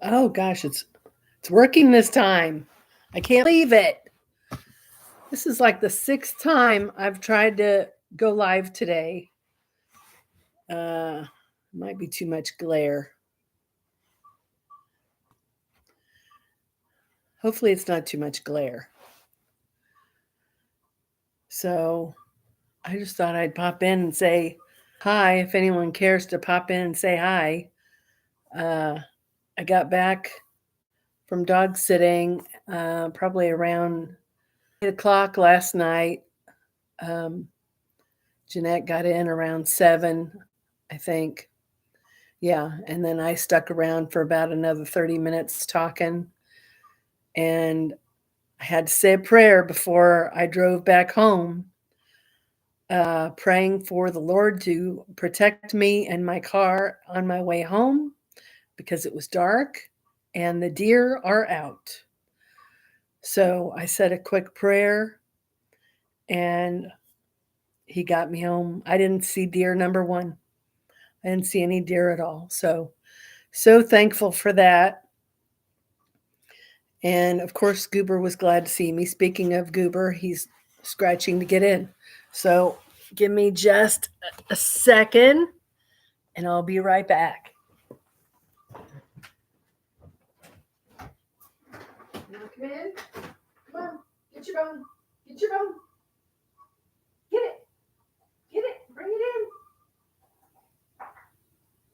Oh gosh, it's working this time. I can't believe it. This is like the sixth time I've tried to go live today. Uh, might be too much glare. Hopefully, it's not too much glare. So I just thought I'd pop in and say hi if anyone cares to pop in and say hi. Uh, I got back from dog sitting probably around 8 o'clock last night. Um, Jeanette got in around 7, I think. Yeah, and then I stuck around for about another 30 minutes talking. And I had to say a prayer before I drove back home, praying for the Lord to protect me and my car on my way home because it was dark and the deer are out. So I said a quick prayer and he got me home. I didn't see deer number one. I didn't see any deer at all. So thankful for that. And of course, Goober was glad to see me. Speaking of Goober, he's scratching to get in. So give me just a second and I'll be right back. You want to come in? Come on, get your bone. Get your bone. Get it. Get it. Bring it in.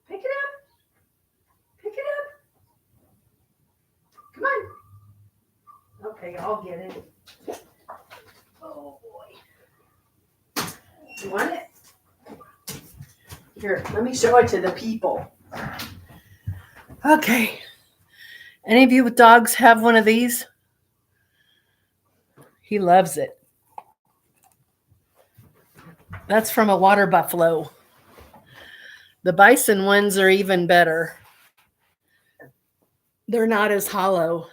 Pick it up. Pick it up. Come on. Okay, I'll get it. Oh boy. You want it? Here, let me show it to the people. Okay. Any of you with dogs have one of these? He loves it. That's from a water buffalo. The bison ones are even better. They're not as hollow.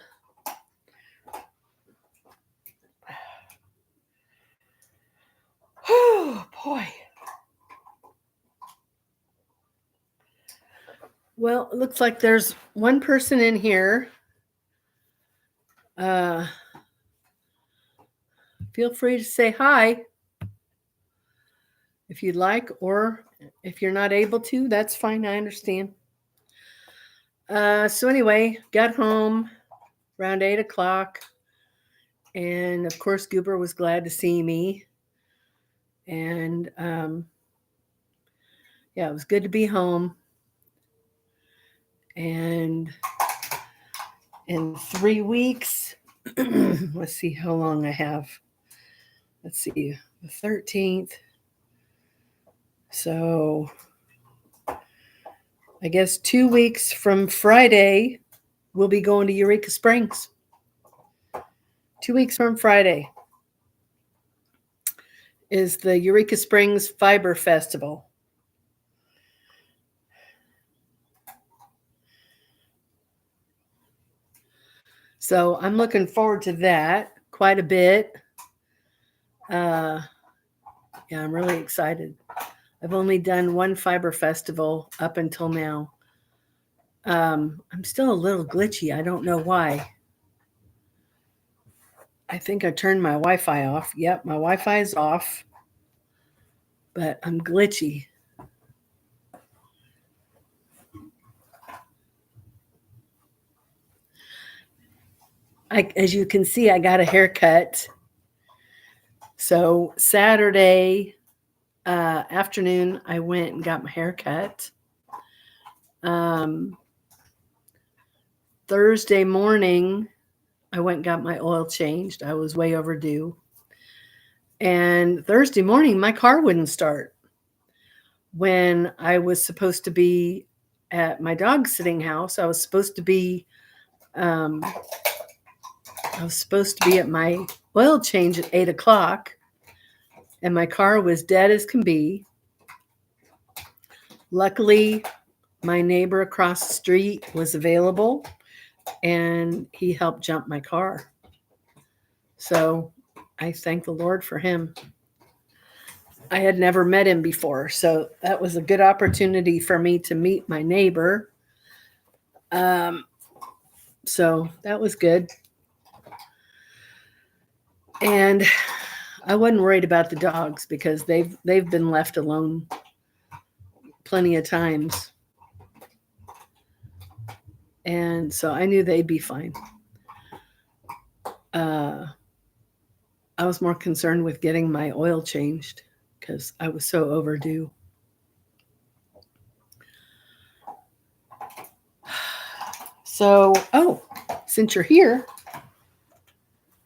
Oh, boy. Well, it looks like there's one person in here. Feel free to say hi if you'd like, or if you're not able to, that's fine. I understand. So anyway, got home around 8 o'clock. And of course, Goober was glad to see me. And yeah, it was good to be home. And in 3 weeks, let's see how long I have. Let's see, the 13th. So I guess 2 weeks from Friday, we'll be going to Eureka Springs. 2 weeks from Friday is the Eureka Springs Fiber Festival. So I'm looking forward to that quite a bit. Yeah, I'm really excited. I've only done one fiber festival up until now. I'm still a little glitchy. I don't know why. I think I turned my Wi-Fi off. Yep, my Wi-Fi is off, but I'm glitchy. As you can see, I got a haircut. So Saturday afternoon, I went and got my hair cut. Thursday morning, I went and got my oil changed. I was way overdue. And Thursday morning, my car wouldn't start. When I was supposed to be at my dog sitting house, I was supposed to be at my oil change at 8 o'clock. And my car was dead as can be. Luckily, my neighbor across the street was available and he helped jump my car. So I thank the Lord for him. I had never met him before, so that was a good opportunity for me to meet my neighbor. So that was good. And I wasn't worried about the dogs because they've been left alone plenty of times. And so I knew they'd be fine. I was more concerned with getting my oil changed because I was so overdue. So, since you're here,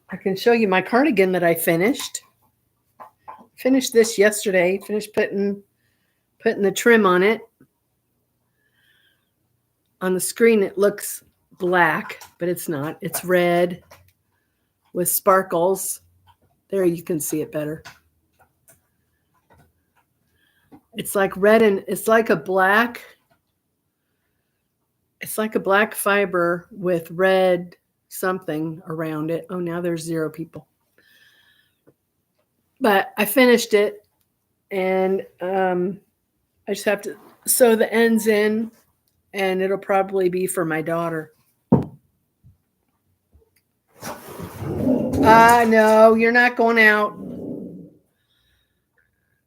I can show you my cardigan that I finished. Finished this yesterday. Finished putting the trim on it. On the screen, it looks black, but it's not. It's red with sparkles. There, you can see it better. It's like red and it's like a black fiber with red something around it. Oh, now there's 0 people. But I finished it, and I just have to sew the ends in, and it'll probably be for my daughter. No, you're not going out.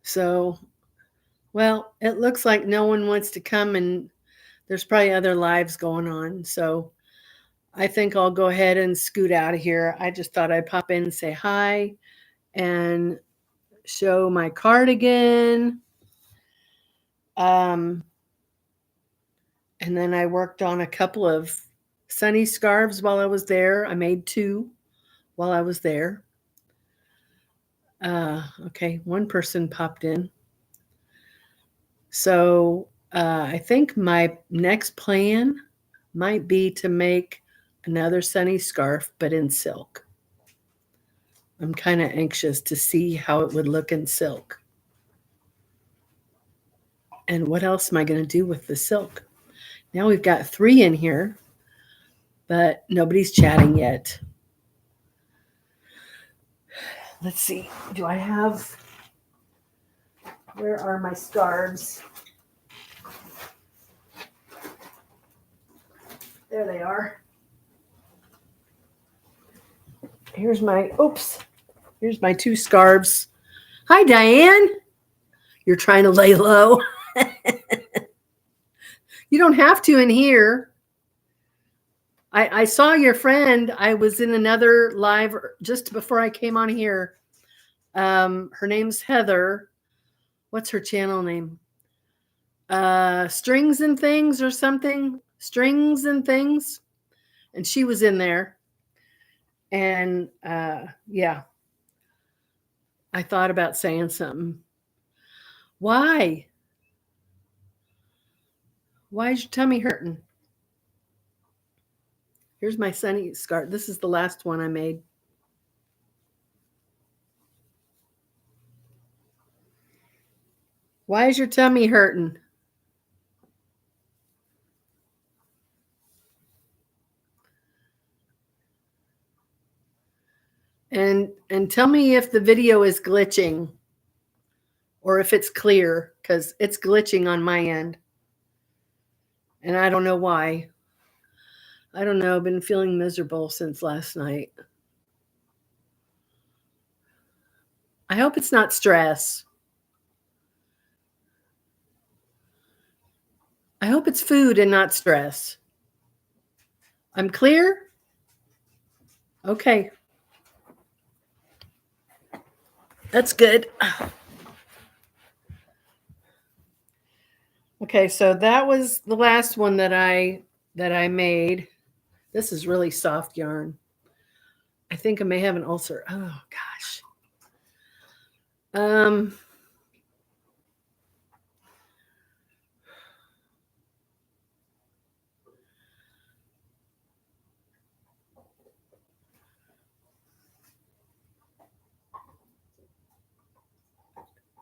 So, well, it looks like no one wants to come, and there's probably other lives going on. So I think I'll go ahead and scoot out of here. I just thought I'd pop in and say hi and show my cardigan. And then I worked on a couple of sunny scarves while I was there. I made 2 while I was there. Okay, 1 person popped in. So I think my next plan might be to make another sunny scarf, but in silk. I'm kind of anxious to see how it would look in silk. And what else am I going to do with the silk? Now we've got 3 in here, but nobody's chatting yet. Let's see. Where are my scarves? There they are. Here's my 2 scarves. Hi, Diane. You're trying to lay low. You don't have to in here. I saw your friend. I was in another live just before I came on here. Her name's Heather. What's her channel name? Strings and Things or something. Strings and Things. And she was in there. And yeah, I thought about saying something. Why? Why is your tummy hurting? Here's my sunny scarf. This is the last one I made. Why is your tummy hurting? And tell me if the video is glitching or if it's clear, because it's glitching on my end. And I don't know why. I don't know. I've been feeling miserable since last night. I hope it's not stress. I hope it's food and not stress. I'm clear? Okay. That's good. Okay, so that was the last one that I made. This is really soft yarn. I think I may have an ulcer. Oh gosh.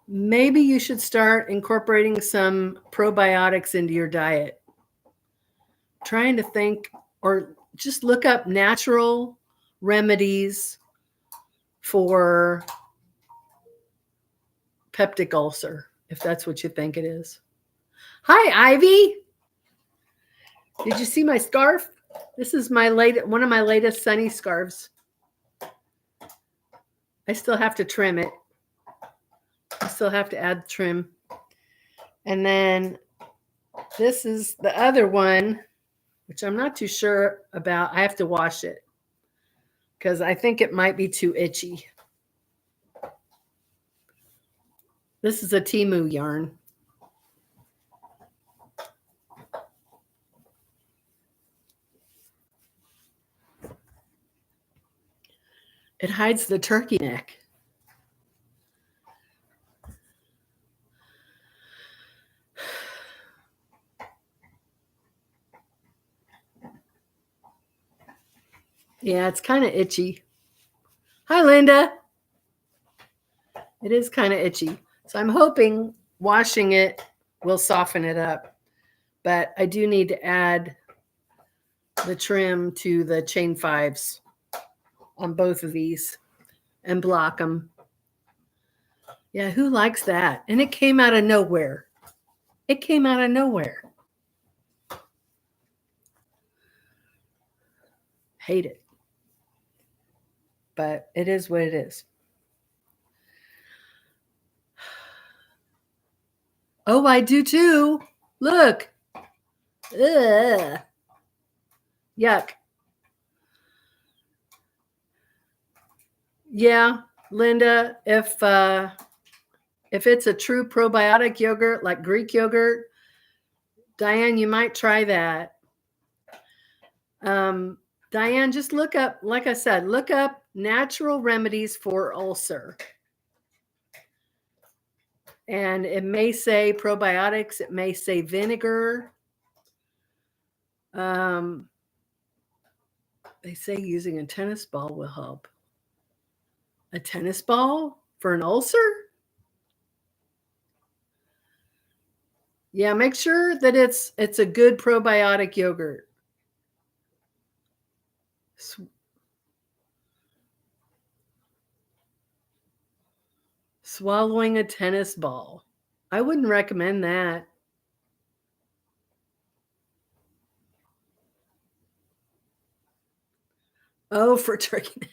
Maybe you should start incorporating some probiotics into your diet. Trying to think, or just look up natural remedies for peptic ulcer, if that's what you think it is. Hi, Ivy. Did you see my scarf? This is one of my latest sunny scarves. I still have to trim it. I still have to add trim. And then this is the other one, which I'm not too sure about. I have to wash it because I think it might be too itchy. This is a Temu yarn. It hides the turkey neck. Yeah, it's kind of itchy. Hi, Linda. It is kind of itchy. So I'm hoping washing it will soften it up. But I do need to add the trim to the chain 5s on both of these and block them. Yeah, who likes that? And it came out of nowhere. It came out of nowhere. Hate it. But it is what it is. Oh, I do too. Look. Ugh. Yuck. Yeah, Linda, if it's a true probiotic yogurt like Greek yogurt, Diane, you might try that. Diane, just look up, like I said, look up natural remedies for ulcer. And it may say probiotics, it may say vinegar. They say using a tennis ball will help. A tennis ball for an ulcer? Yeah, make sure that it's a good probiotic yogurt. Swallowing a tennis ball. I wouldn't recommend that. Oh, for turkey.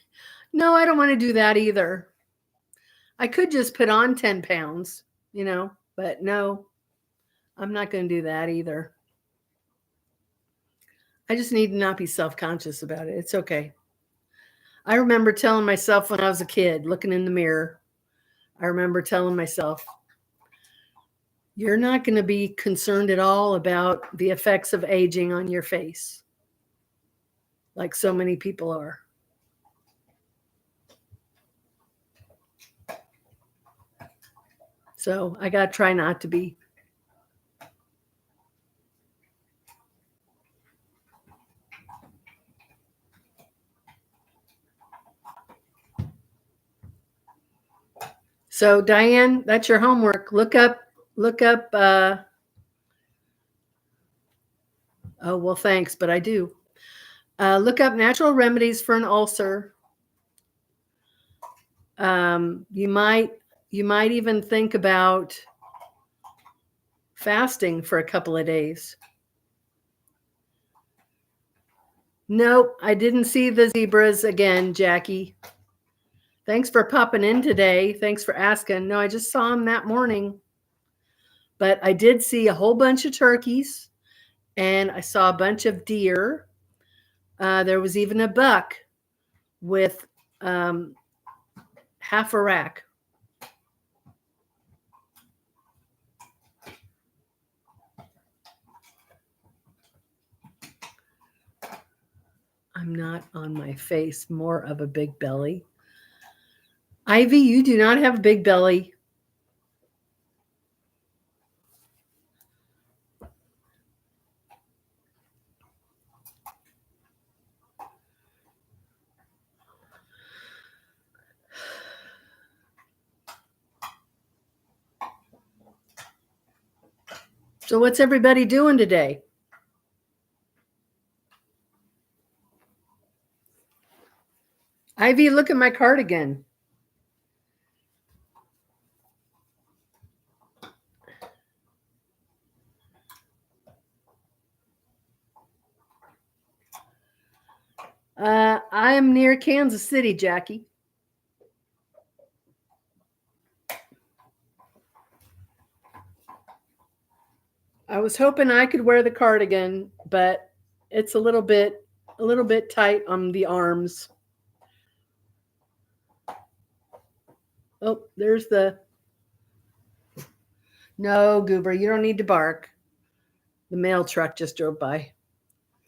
No, I don't want to do that either. I could just put on 10 pounds, but no, I'm not going to do that either. I just need to not be self-conscious about it. It's okay. I remember telling myself when I was a kid, looking in the mirror, I remember telling myself, you're not going to be concerned at all about the effects of aging on your face, like so many people are. So I got to try not to be. So Diane, that's your homework. Look up, oh, well, thanks, but I do. Look up natural remedies for an ulcer. You might even think about fasting for a couple of days. Nope, I didn't see the zebras again, Jackie. Thanks for popping in today. Thanks for asking. No, I just saw them that morning. But I did see a whole bunch of turkeys, and I saw a bunch of deer. There was even a buck with half a rack. I'm not on my face, more of a big belly. Ivy, you do not have a big belly. So what's everybody doing today? Ivy, look at my cardigan. I am near Kansas City, Jackie. I was hoping I could wear the cardigan, but it's a little bit tight on the arms. Oh, there's the... No, Goober, you don't need to bark. The mail truck just drove by.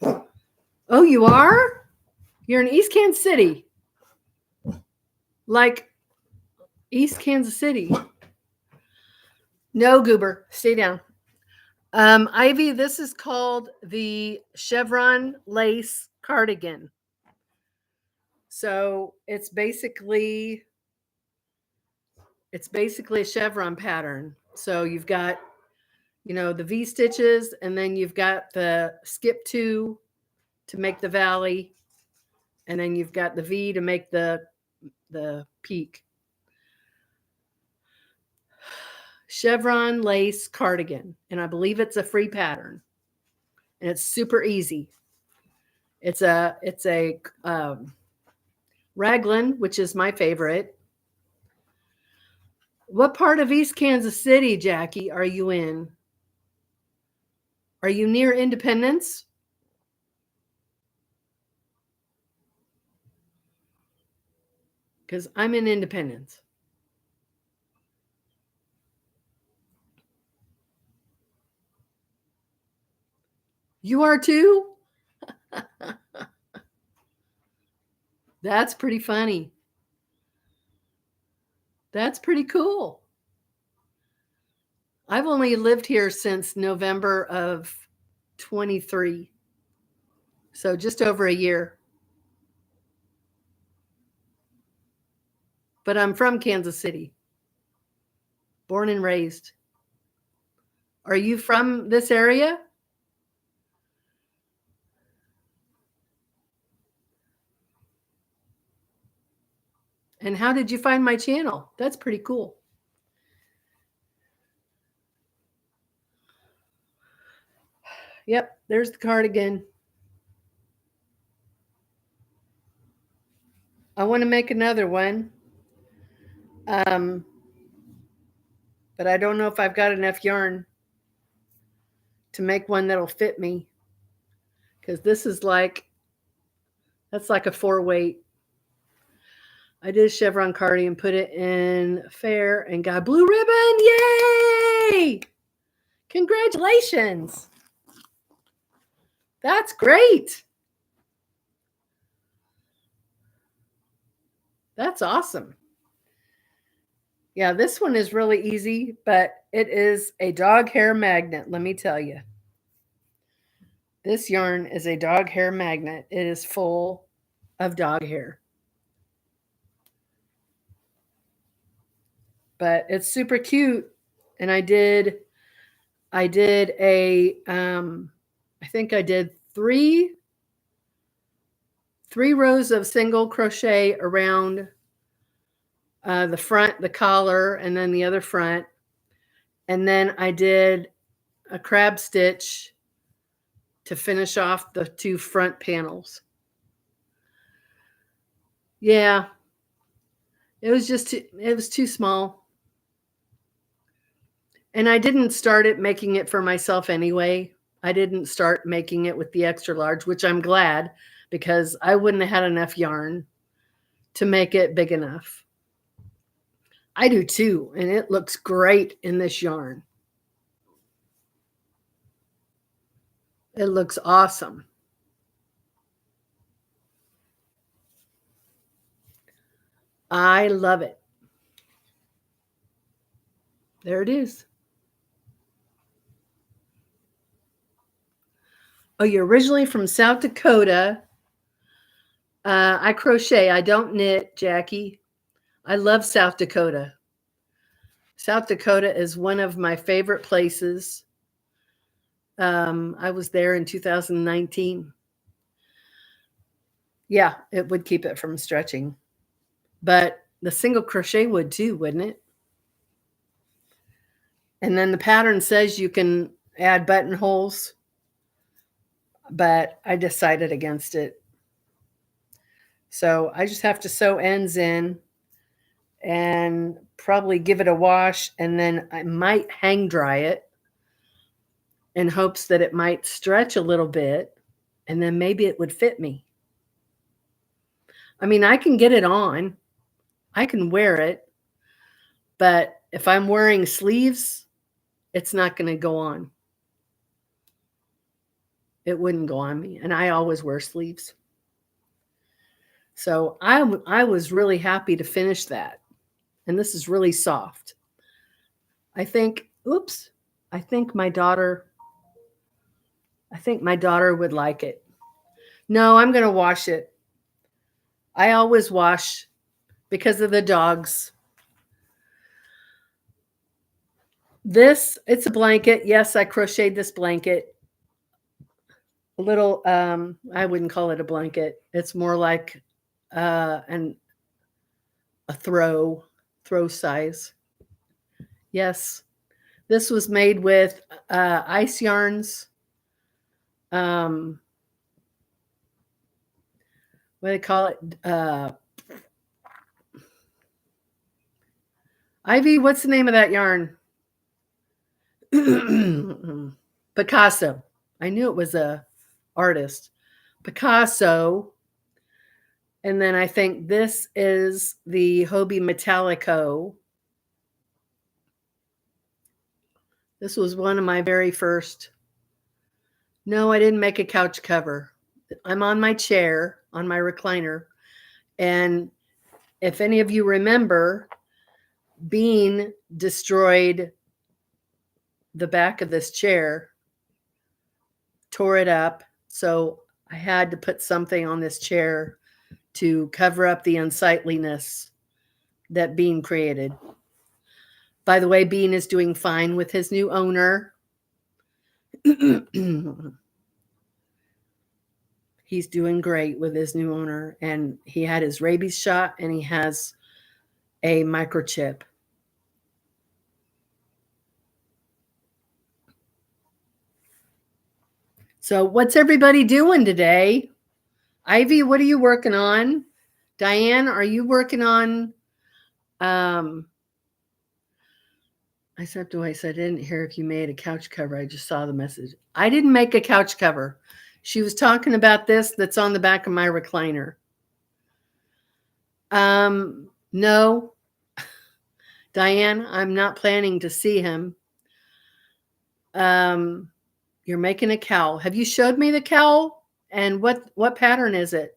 Oh, you are? You're in East Kansas City. Like East Kansas City. No, Goober, stay down. Ivy, this is called the chevron lace cardigan. So it's basically a chevron pattern. So you've got, the V stitches, and then you've got the skip 2 to make the valley, and then you've got the V to make the peak. Chevron lace cardigan, and I believe it's a free pattern, and it's super easy. It's a raglan, which is my favorite. What part of East Kansas City, Jackie, are you in? Are you near Independence? Because I'm in Independence. You are too? That's pretty funny. That's pretty cool. I've only lived here since November of 23. So just over a year. But I'm from Kansas City. Born and raised. Are you from this area? And how did you find my channel? That's pretty cool. Yep, there's the cardigan. I want to make another one. But I don't know if I've got enough yarn to make one that'll fit me. Because this is that's like a 4-weight. I did a chevron cardigan, put it in fair, and got a blue ribbon. Yay! Congratulations. That's great. That's awesome. Yeah, this one is really easy, but it is a dog hair magnet, let me tell you. This yarn is a dog hair magnet. It is full of dog hair. But it's super cute. And I did a I think I did three rows of single crochet around the front, the collar, and then the other front. And then I did a crab stitch to finish off the 2 front panels. Yeah. It was too small. And I didn't start making it for myself anyway. I didn't start making it with the extra large, which I'm glad, because I wouldn't have had enough yarn to make it big enough. I do too, and it looks great in this yarn. It looks awesome. I love it. There it is. Oh, you're originally from South Dakota. I crochet. I don't knit, Jackie. I love South Dakota. South Dakota is one of my favorite places. I was there in 2019. Yeah, it would keep it from stretching. But the single crochet would too, wouldn't it? And then the pattern says you can add buttonholes, but I decided against it. So I just have to sew ends in and probably give it a wash, and then I might hang dry it in hopes that it might stretch a little bit, and then maybe it would fit me. I mean, I can get it on, I can wear it, but if I'm wearing sleeves, it's not going to go on. It wouldn't go on me, and I always wear sleeves. So I was really happy to finish that. And this is really soft. I think, oops, I think my daughter would like it. No, I'm going to wash it. I always wash because of the dogs. This, it's a blanket. Yes, I crocheted this blanket. A little, I wouldn't call it a blanket. It's more like a throw size. Yes, this was made with ice yarns. What do they call it? Ivy, what's the name of that yarn? Picasso. I knew it was a artist. Picasso. And then I think this is the Hobie Metallico. This was one of my very first. No, I didn't make a couch cover. I'm on my chair, on my recliner. And if any of you remember, Bean destroyed the back of this chair, tore it up. So I had to put something on this chair to cover up the unsightliness that Bean created. By the way, Bean is doing fine with his new owner. He's doing great with his new owner, and he had his rabies shot, and he has a microchip. So what's everybody doing today? Ivy, what are you working on? Diane, are you working on I said to Weiss, I didn't hear if you made a couch cover. I just saw the message. I didn't make a couch cover. She was talking about this that's on the back of my recliner. No, Diane, I'm not planning to see him. You're making a cowl. Have you showed me the cowl? And what pattern is it?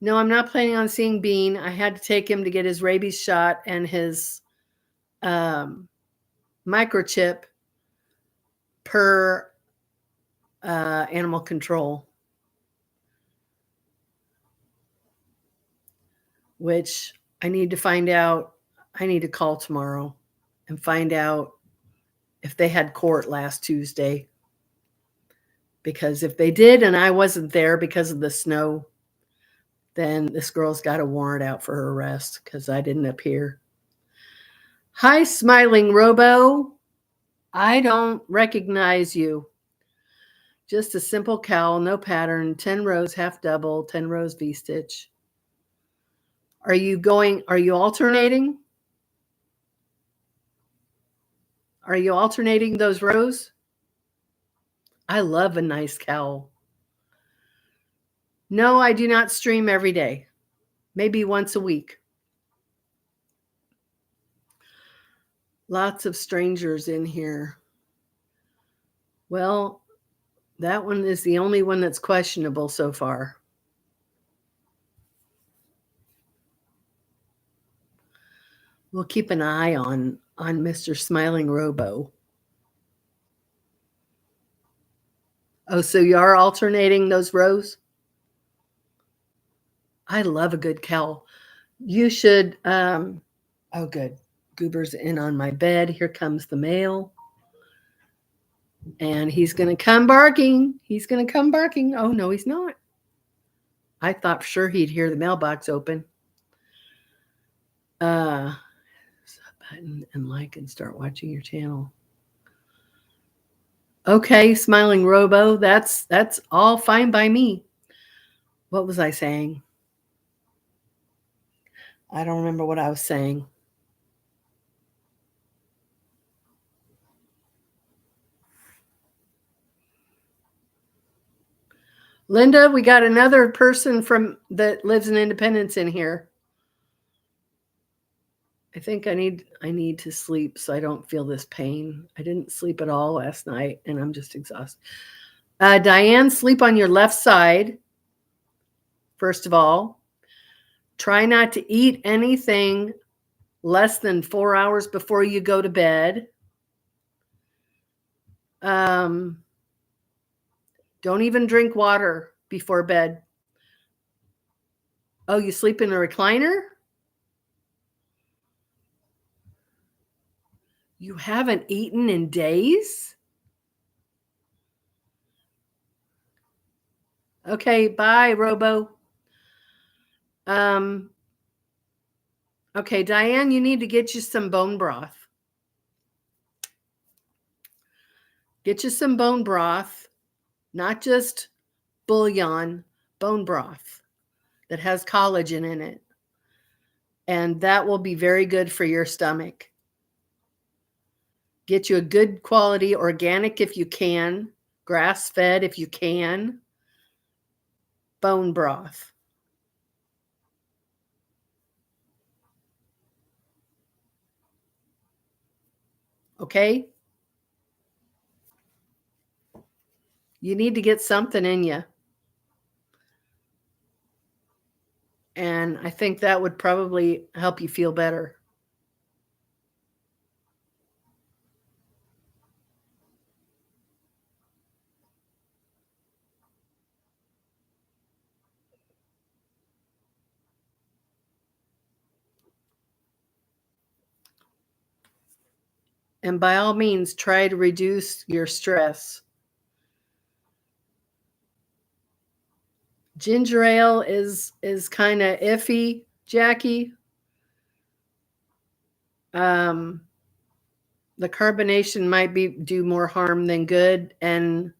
No, I'm not planning on seeing Bean. I had to take him to get his rabies shot and his microchip per animal control, which I need to find out. I need to call tomorrow and find out if they had court last Tuesday. Because if they did and I wasn't there because of the snow, then this girl's got a warrant out for her arrest because I didn't appear. Hi, Smiling Robo. I don't recognize you. Just a simple cowl, no pattern, 10 rows, half double, 10 rows V-stitch. Are you alternating? Are you alternating those rows? I love a nice cowl. No, I do not stream every day. Maybe once a week. Lots of strangers in here. Well, that one is the only one that's questionable so far. We'll keep an eye on Mr. Smiling Robo. Oh, so you are alternating those rows? I love a good cowl. You should, oh, good. Goober's in on my bed. Here comes the mail. And he's going to come barking. He's going to come barking. Oh, no, he's not. I thought for sure he'd hear the mailbox open. Button and like and start watching your channel. Okay, Smiling Robo, that's all fine by me. What was I saying? I don't remember what I was saying. Linda, we got another person from that lives in Independence in here. I think I need to sleep so I don't feel this pain. I didn't sleep at all last night and I'm just exhausted. Diane, sleep on your left side. First of all, try not to eat anything less than 4 hours before you go to bed. Don't even drink water before bed. Oh, you sleep in a recliner? You haven't eaten in days? Okay, bye, Robo. Okay, Diane, you need to get you some bone broth. Get you some bone broth, not just bouillon, bone broth that has collagen in it. And that will be very good for your stomach. Get you a good quality organic if you can, grass-fed if you can, bone broth. Okay? You need to get something in you. And I think that would probably help you feel better. And by all means, try to reduce your stress. Ginger ale is kind of iffy, Jackie. The carbonation might do more harm than good, and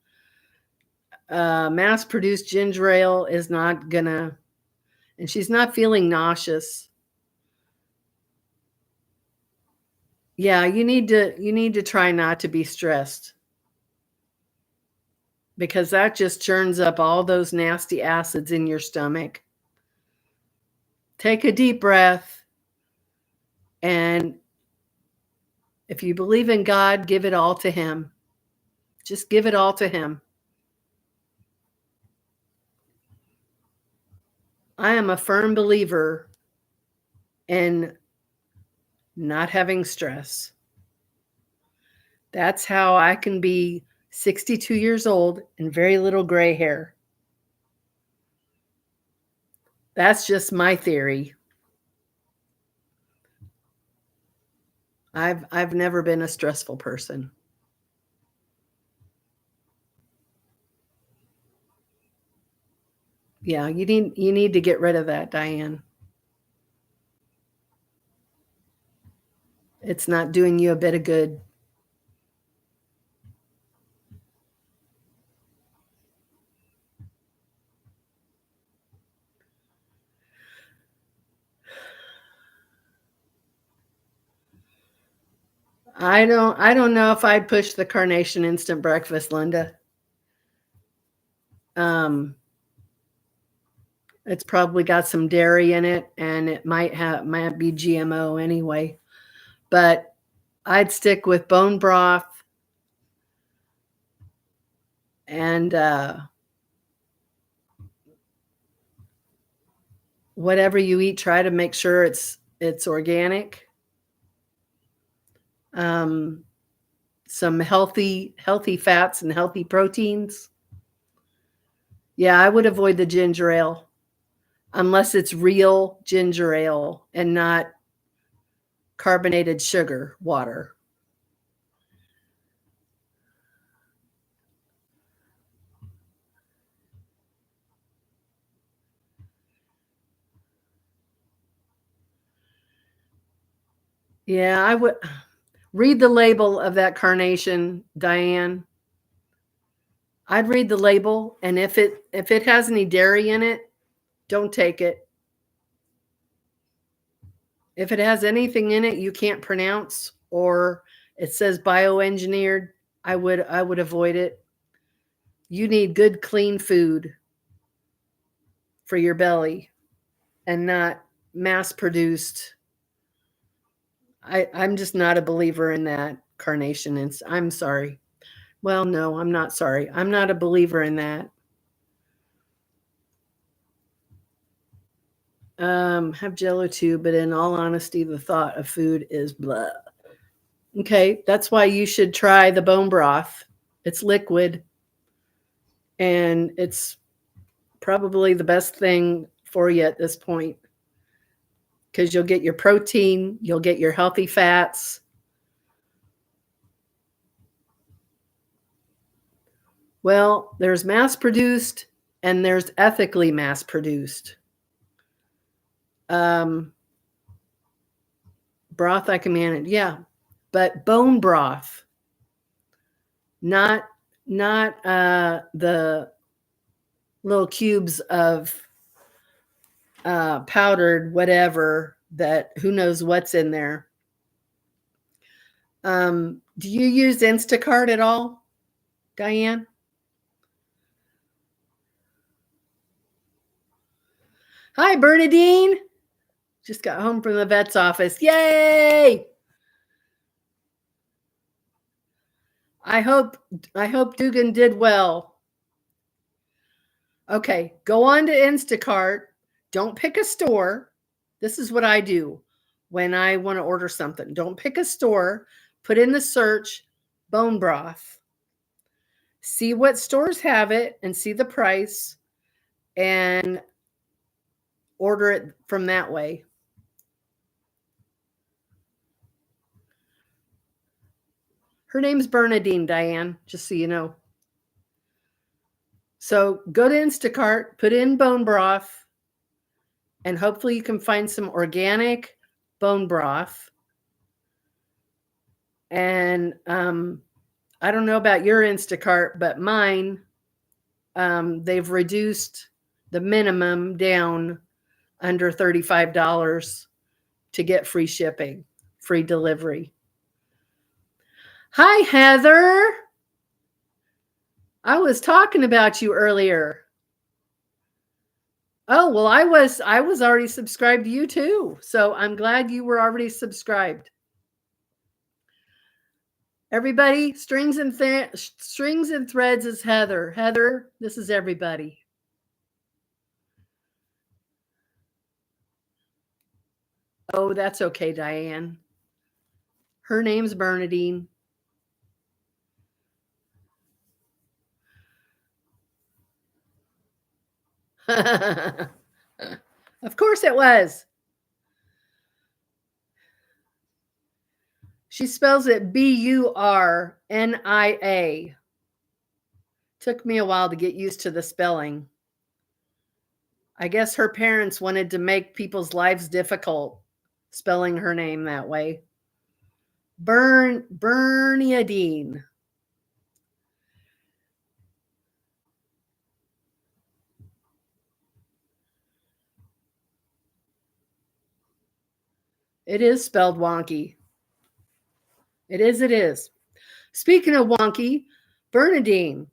mass-produced ginger ale is not gonna. And she's not feeling nauseous. Yeah, you need to try not to be stressed, because that just churns up all those nasty acids in your stomach. Take a deep breath, and if you believe in God, give it all to him. Just give it all to him. I am a firm believer in not having stress. That's how I can be 62 years old and very little gray hair. That's just my theory. I've never been a stressful person. Yeah, you need to get rid of that, Diane. It's not doing you a bit of good. I don't know if I'd push the carnation instant breakfast, Linda. It's probably got some dairy in it, and it might be GMO anyway. But I'd stick with bone broth and whatever you eat, try to make sure it's organic. Some healthy fats and healthy proteins. Yeah, I would avoid the ginger ale unless it's real ginger ale and not carbonated sugar water. Yeah, I would read the label of that carnation, Diane. I'd read the label, and if it has any dairy in it, don't take it. If it has anything in it you can't pronounce or it says bioengineered, I would avoid it. You need good, clean food for your belly and not mass produced. I'm just not a believer in that, Carnation. And I'm sorry. Well, no, I'm not sorry. I'm not a believer in that. Have Jello too, but in all honesty, the thought of food is blah. Okay, that's why you should try the bone broth. It's liquid, and it's probably the best thing for you at this point because you'll get your protein, you'll get your healthy fats. Well, there's mass produced and there's ethically mass produced. Broth I can manage, yeah, but bone broth, not the little cubes of powdered whatever that who knows what's in there. Do you use Instacart at all, Diane? Hi, Bernadine. Just got home from the vet's office. Yay! I hope Dugan did well. Okay, go on to Instacart. Don't pick a store. This is what I do when I want to order something. Don't pick a store. Put in the search bone broth. See what stores have it and see the price and order it from that way. Her name's Bernadine, Diane, just so you know. So go to Instacart, put in bone broth, and hopefully you can find some organic bone broth. And I don't know about your Instacart, but mine, they've reduced the minimum down under $35 to get free shipping, free delivery. Hi, Heather. I was talking about you earlier. Oh, well, I was already subscribed to you too. So I'm glad you were already subscribed. Everybody, strings and threads is Heather. Heather, this is everybody. Oh, that's okay, Diane. Her name's Bernadine. Of course it was. She spells it Burnia. Took me a while to get used to the spelling. I guess her parents wanted to make people's lives difficult spelling her name that way. Bernadine. It is spelled wonky. It is. Speaking of wonky, Bernadine,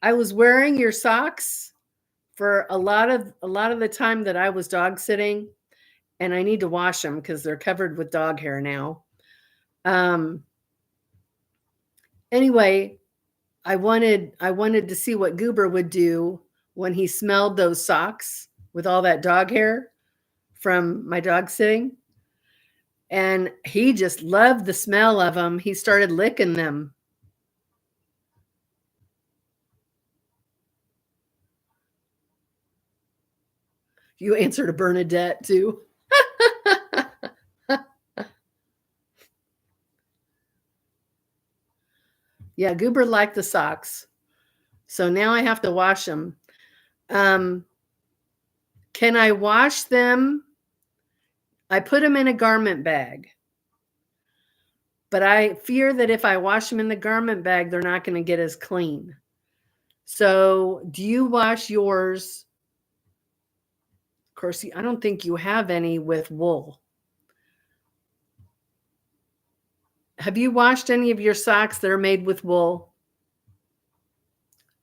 I was wearing your socks for a lot of the time that I was dog sitting, and I need to wash them because they're covered with dog hair now. Anyway, I wanted to see what Goober would do when he smelled those socks with all that dog hair from my dog sitting. And he just loved the smell of them. He started licking them. You answered to Bernadette too. Yeah, Goober liked the socks. So now I have to wash them. Can I wash them? I put them in a garment bag. But I fear that if I wash them in the garment bag, they're not going to get as clean. So do you wash yours? Of course, I don't think you have any with wool. Have you washed any of your socks that are made with wool,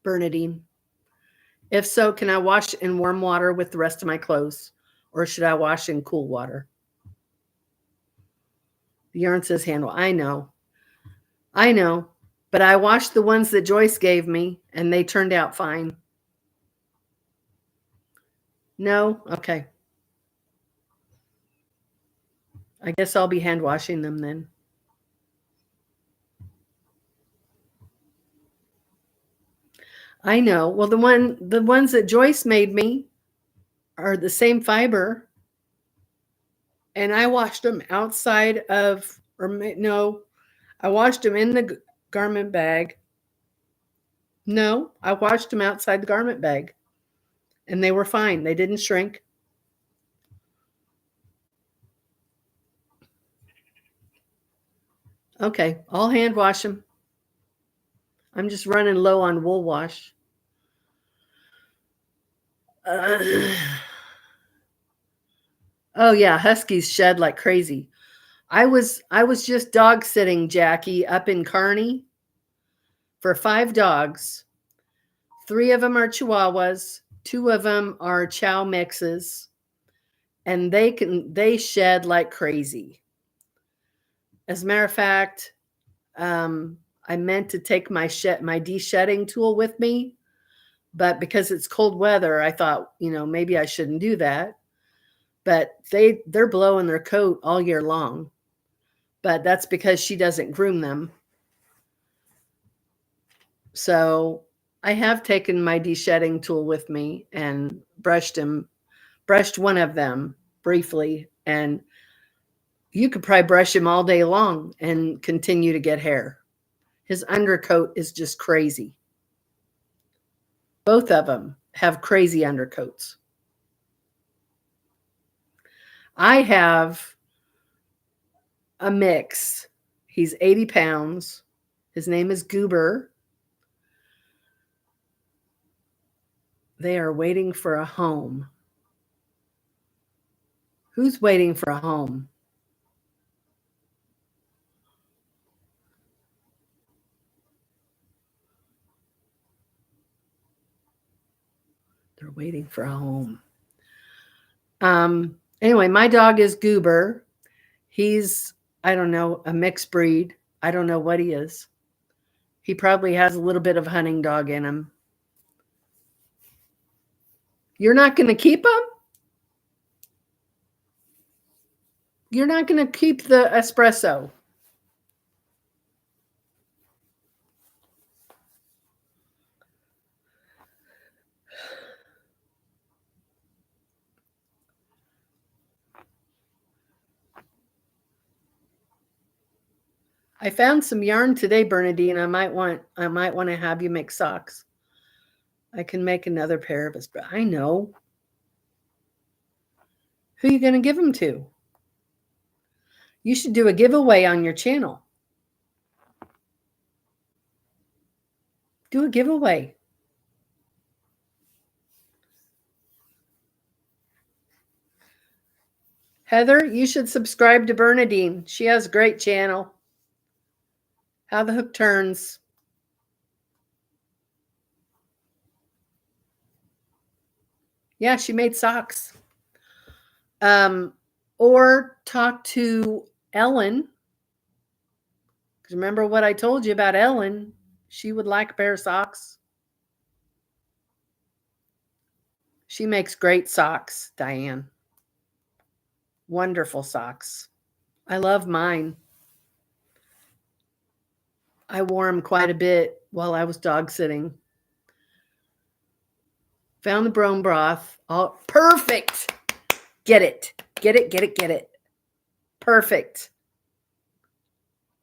Bernadine? If so, can I wash in warm water with the rest of my clothes, or should I wash in cool water? The yarn says handle. I know, but I washed the ones that Joyce gave me, and they turned out fine. No? Okay. I guess I'll be hand washing them then. I know. Well, the ones that Joyce made me are the same fiber, and I washed them outside of, or no, I washed them in the garment bag. No, I washed them outside the garment bag, and they were fine. They didn't shrink. Okay, I'll hand wash them. I'm just running low on wool wash. Oh yeah, huskies shed like crazy. I was just dog sitting, Jackie, up in Kearney for 5 dogs. 3 of them are Chihuahuas, 2 of them are Chow mixes, and they shed like crazy. As a matter of fact, I meant to take my de-shedding tool with me, but because it's cold weather, I thought, maybe I shouldn't do that. But they're blowing their coat all year long. But that's because she doesn't groom them. So I have taken my de-shedding tool with me and brushed one of them briefly, and you could probably brush him all day long and continue to get hair. His undercoat is just crazy. Both of them have crazy undercoats. I have a mix. He's 80 pounds. His name is Goober. They are waiting for a home. Who's waiting for a home? They're waiting for a home. Anyway, my dog is Goober. He's, I don't know, a mixed breed. I don't know what he is. He probably has a little bit of hunting dog in him. You're not going to keep him? You're not going to keep the espresso? I found some yarn today, Bernadine. I might want to have you make socks. I can make another pair of us. I know. Who are you going to give them to? You should do a giveaway on your channel. Do a giveaway. Heather, you should subscribe to Bernadine. She has a great channel. How the Hook Turns. Yeah, she made socks. Or talk to Ellen. Because remember what I told you about Ellen? She would like a pair of socks. She makes great socks, Diane. Wonderful socks. I love mine. I wore them quite a bit while I was dog sitting. Found the brome broth. Oh, perfect. Get it. Get it, get it, get it. Perfect.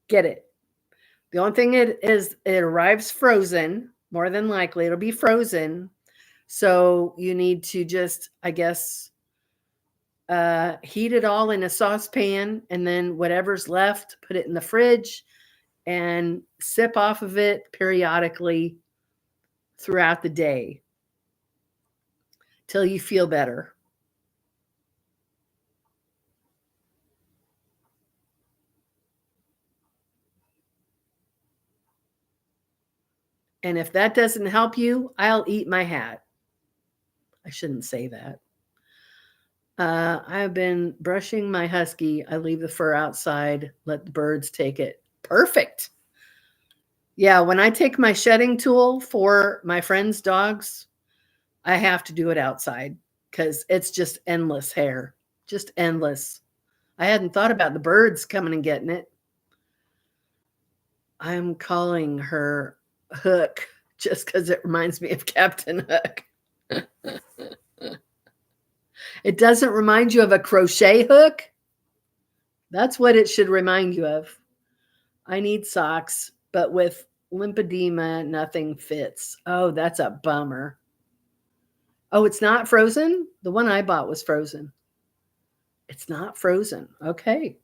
Get it. The only thing it arrives frozen. More than likely, it'll be frozen. So you need to just, I guess, heat it all in a saucepan, and then whatever's left, put it in the fridge and sip off of it periodically throughout the day till you feel better. And if that doesn't help you, I'll eat my hat. I shouldn't say that. I've been brushing my husky. I leave the fur outside, let the birds take it. Perfect. Yeah, when I take my shedding tool for my friends' dogs, I have to do it outside because it's just endless hair. Just endless. I hadn't thought about the birds coming and getting it. I'm calling her Hook just because it reminds me of Captain Hook. It doesn't remind you of a crochet hook? That's what it should remind you of. I need socks, but with lymphedema, nothing fits. Oh, that's a bummer. Oh, it's not frozen? The one I bought was frozen. It's not frozen. Okay.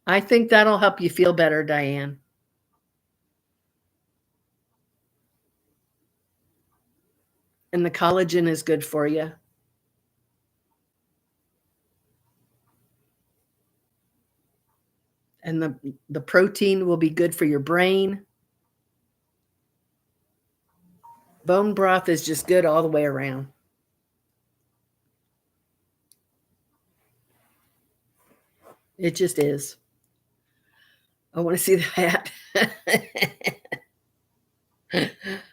I think that'll help you feel better, Diane. And the collagen is good for you. And the protein will be good for your brain. Bone broth is just good all the way around. It just is. I want to see the hat.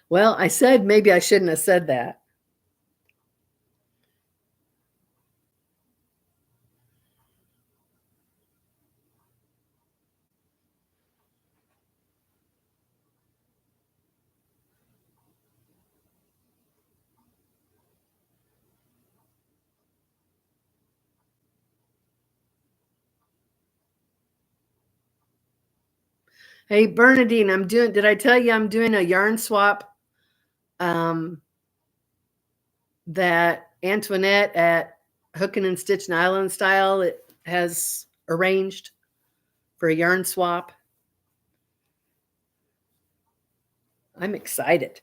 Well, I said maybe I shouldn't have said that. Hey, Bernadine, did I tell you I'm doing a yarn swap that Antoinette at Hookin' and Stitchin' Island Style it has arranged for a yarn swap? I'm excited.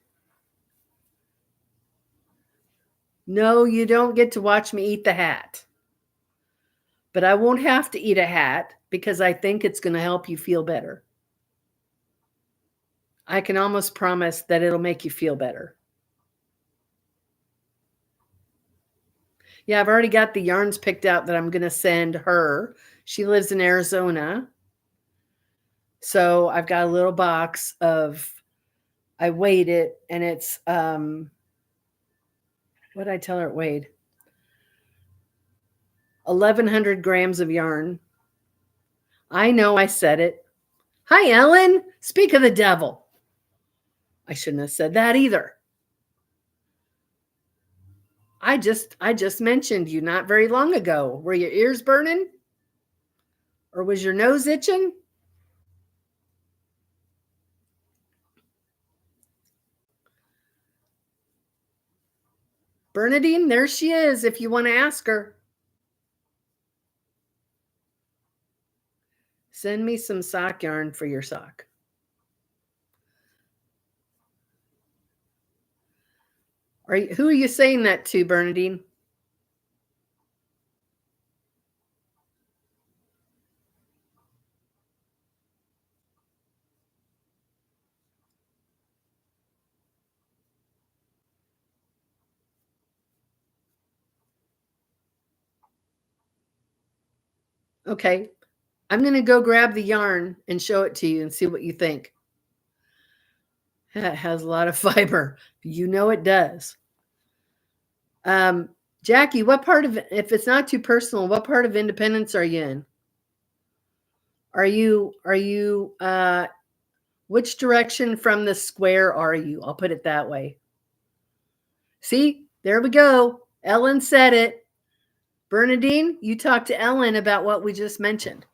No, you don't get to watch me eat the hat. But I won't have to eat a hat because I think it's going to help you feel better. I can almost promise that it'll make you feel better. Yeah, I've already got the yarns picked out that I'm going to send her. She lives in Arizona. So I've got a little box of, I weighed it and it's, what did I tell her it weighed? 1,100 grams of yarn. I know I said it. Hi, Ellen. Speak of the devil. I shouldn't have said that either. I just mentioned you not very long ago. Were your ears burning? Or was your nose itching? Bernadine, there she is if you want to ask her. Send me some sock yarn for your sock. Who are you saying that to, Bernadine? Okay. I'm going to go grab the yarn and show it to you and see what you think. It has a lot of fiber. You know it does. Jackie, what part of, if it's not too personal, what part of Independence are you in? Are you, which direction from the square are you? I'll put it that way. See, there we go. Ellen said it. Bernadine, you talk to Ellen about what we just mentioned.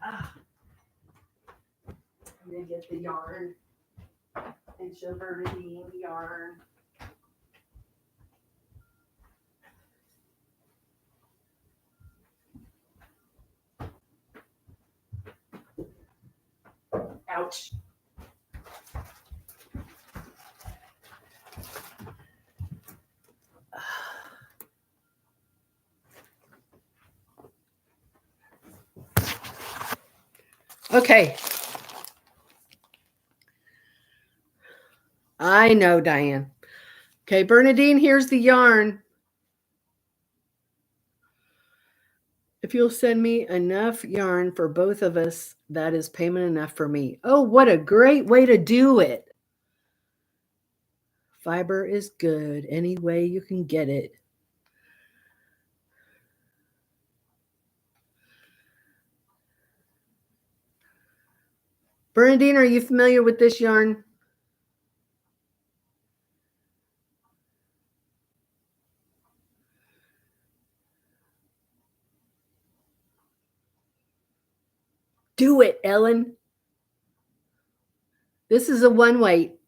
I'm going to get the yarn and show Bernadine the yarn. Ouch. Okay. I know, Diane. Okay, Bernadine, here's the yarn. If you'll send me enough yarn for both of us, that is payment enough for me. Oh, what a great way to do it. Fiber is good any way you can get it. Bernadine, are you familiar with this yarn? Do it, Ellen. This is a one weight.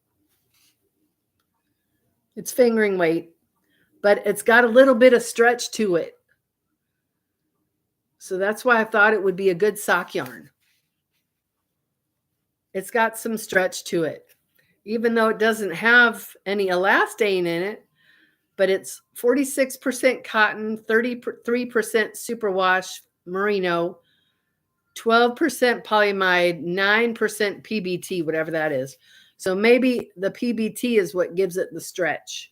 It's fingering weight, but it's got a little bit of stretch to it. So that's why I thought it would be a good sock yarn. It's got some stretch to it, even though it doesn't have any elastane in it, but it's 46% cotton, 33% superwash merino, 12% polyamide, 9% PBT, whatever that is. So maybe the PBT is what gives it the stretch.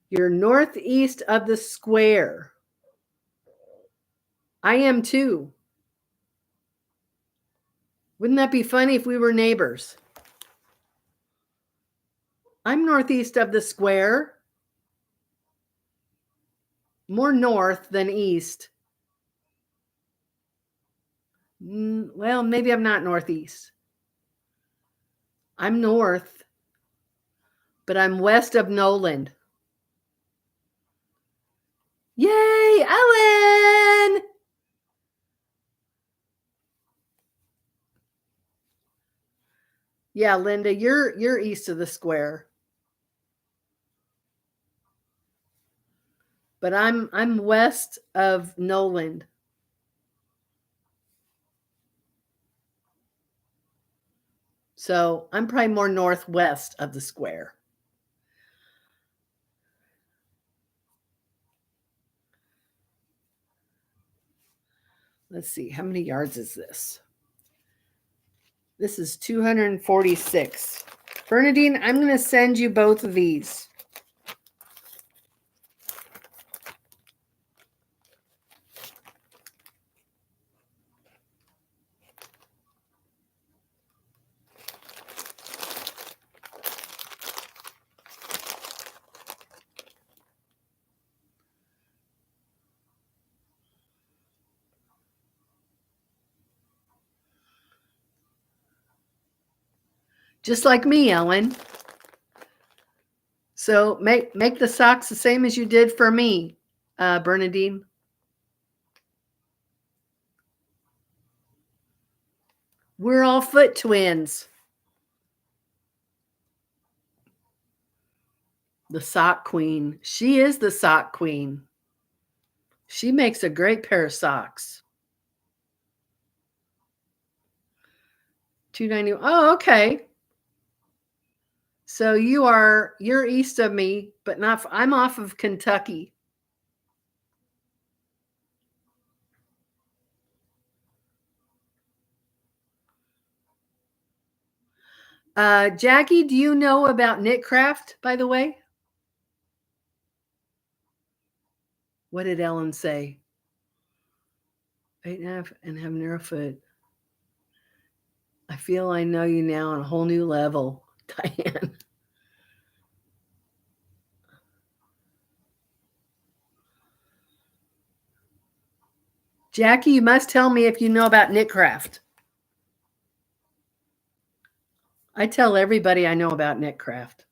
You're northeast of the square. I am too. Wouldn't that be funny if we were neighbors? I'm northeast of the square. More north than east. Well, maybe I'm not northeast. I'm north, but I'm west of Noland. Yay, Ellen! Yeah, Linda, you're east of the square. But I'm west of Noland. So I'm probably more northwest of the square. Let's see, how many yards is this? This is 246. Bernadine, I'm going to send you both of these. Just like me, Ellen. So make the socks the same as you did for me, Bernadine. We're all foot twins. The sock queen. She is the sock queen. She makes a great pair of socks. 290. Oh, okay. So you're east of me, but not. I'm off of Kentucky. Jackie, do you know about Knitcraft, by the way? What did Ellen say? 8.5 and have narrow foot. I feel I know you now on a whole new level, Diane. Jackie, you must tell me if you know about Knitcraft. I tell everybody I know about Knitcraft.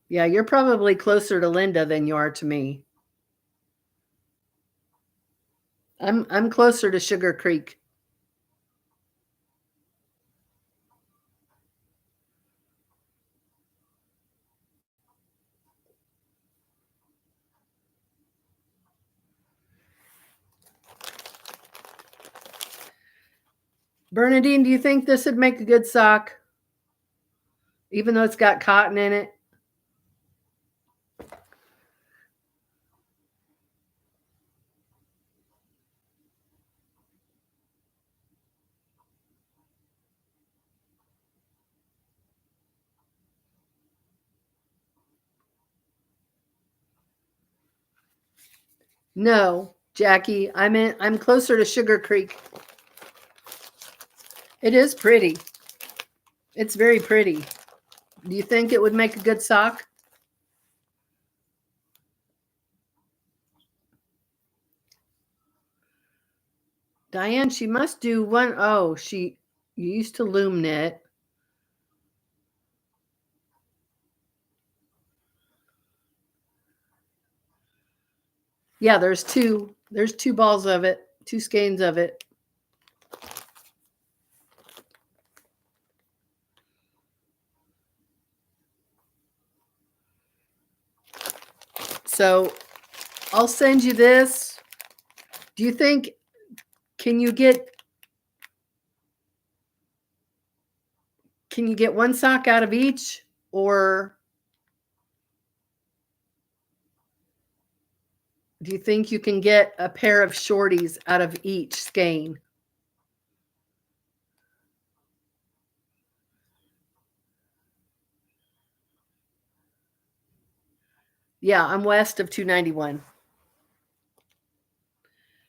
Yeah, you're probably closer to Linda than you are to me. I'm closer to Sugar Creek. Bernadine, do you think this would make a good sock? Even though it's got cotton in it? No, Jackie. I'm closer to Sugar Creek. It is pretty. It's very pretty. Do you think it would make a good sock? Diane, she must do one. Oh, you used to loom knit. Yeah, there's two balls of it, two skeins of it. So I'll send you this. Do you think, can you get one sock out of each, or do you think you can get a pair of shorties out of each skein? Yeah, I'm west of 291.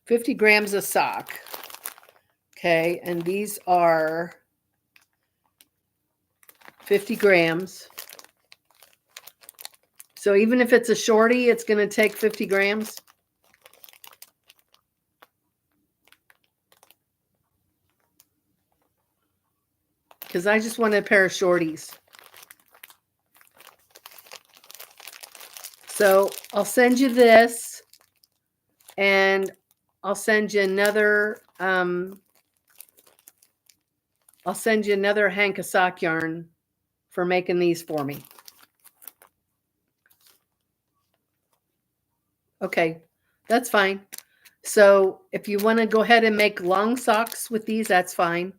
50 grams a sock. Okay, and these are 50 grams. So even if it's a shorty, it's going to take 50 grams. Because I just wanted a pair of shorties. So I'll send you this, and I'll send you another. I'll send you another hank of sock yarn for making these for me. Okay, that's fine. So if you want to go ahead and make long socks with these, that's fine.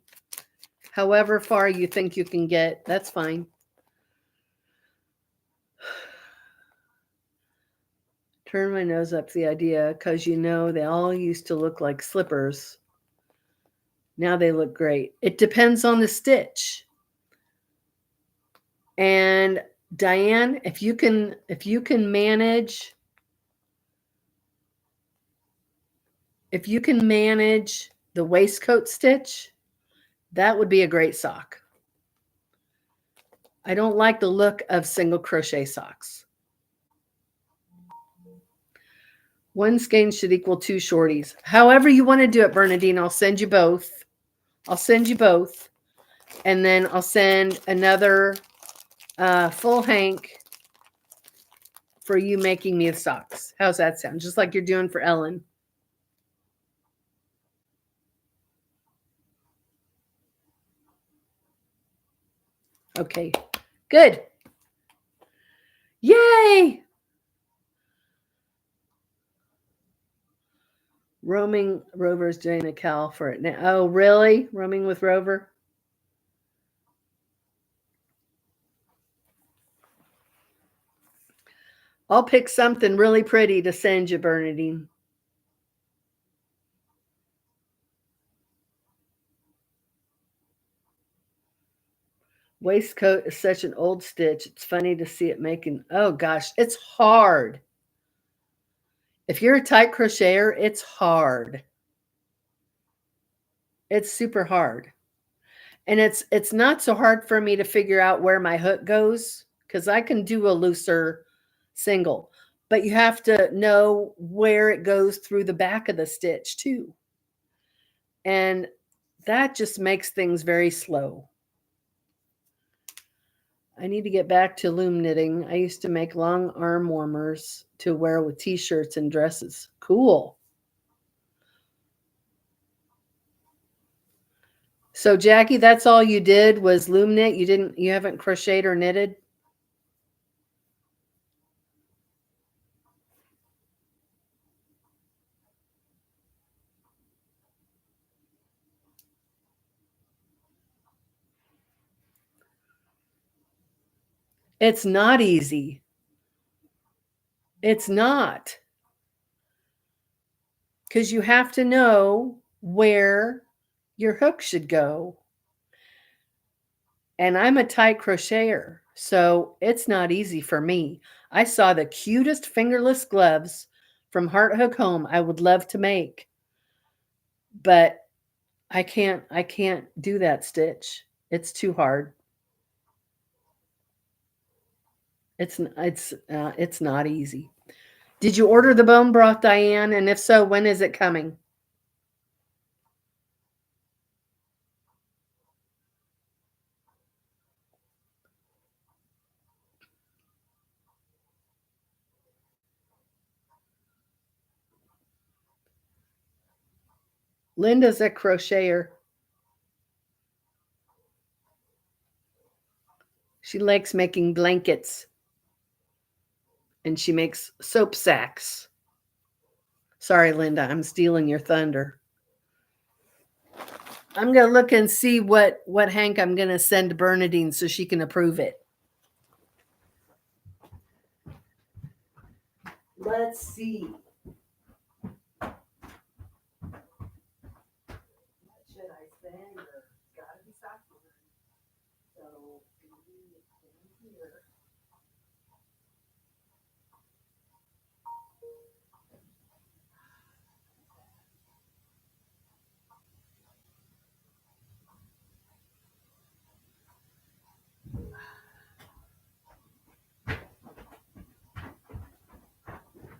However far you think you can get, that's fine. Turn my nose up to the idea, because they all used to look like slippers. Now they look great. It depends on the stitch. And Diane, if you can manage the waistcoat stitch, that would be a great sock. I don't like the look of single crochet socks. One skein should equal two shorties. However you want to do it, Bernadine, I'll send you both. And then I'll send another full hank for you making me the socks. How's that sound? Just like you're doing for Ellen. Okay, good. Yay! Roaming Rover's doing a cal for it now. Oh, really? Roaming with Rover? I'll pick something really pretty to send you, Bernadine. Waistcoat is such an old stitch. It's funny to see it making, oh gosh, it's hard. If you're a tight crocheter, it's hard. It's super hard. And it's not so hard for me to figure out where my hook goes, because I can do a looser single, but you have to know where it goes through the back of the stitch too. And that just makes things very slow. I need to get back to loom knitting. I used to make long arm warmers to wear with t-shirts and dresses. Cool. So Jackie, that's all you did was loom knit? You haven't crocheted or knitted? It's not easy. It's not. Because you have to know where your hook should go. And I'm a tight crocheter, so it's not easy for me. I saw the cutest fingerless gloves from Heart Hook Home I would love to make, but I can't do that stitch. It's too hard. It's not easy. Did you order the bone broth, Diane? And if so, when is it coming? Linda's a crocheter. She likes making blankets, and she makes soap sacks. Sorry, Linda, I'm stealing your thunder. I'm gonna look and see what Hank I'm gonna send to Bernadine so she can approve it. Let's see. What should I send her? Gotta be software. So here.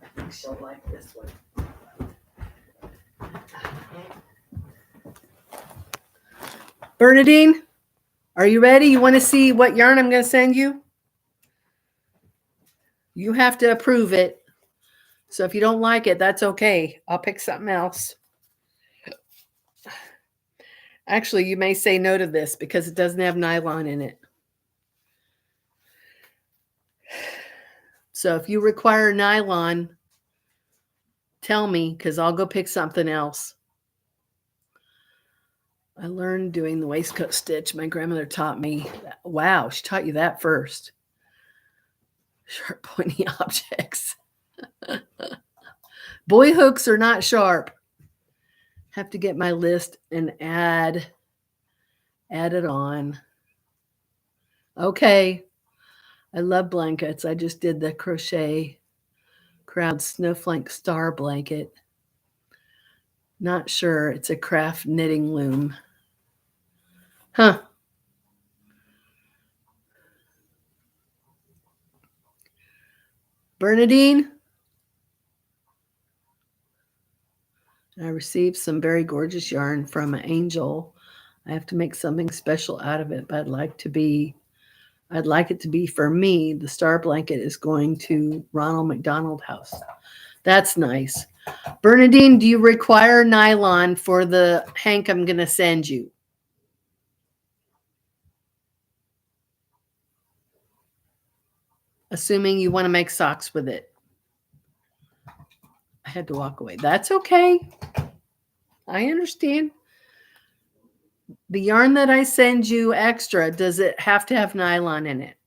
I think she'll like this one. Bernadine, are you ready? You want to see what yarn I'm going to send you? You have to approve it. So if you don't like it, that's okay. I'll pick something else. Actually, you may say no to this because it doesn't have nylon in it. So if you require nylon, tell me because I'll go pick something else. I learned doing the waistcoat stitch. My grandmother taught me. Wow, she taught you that first. Sharp, pointy objects. Boy hooks are not sharp. Have to get my list and add it on. Okay. I love blankets. I just did the crochet crowd snowflake star blanket. Not sure. It's a craft knitting loom. Huh. Bernadine, I received some very gorgeous yarn from an angel. I have to make something special out of it, but I'd like it to be for me. The star blanket is going to Ronald McDonald House. That's nice. Bernadine, do you require nylon for the hank I'm going to send you? Assuming you want to make socks with it. I had to walk away. That's okay. I understand. The yarn that I send you extra, does it have to have nylon in it?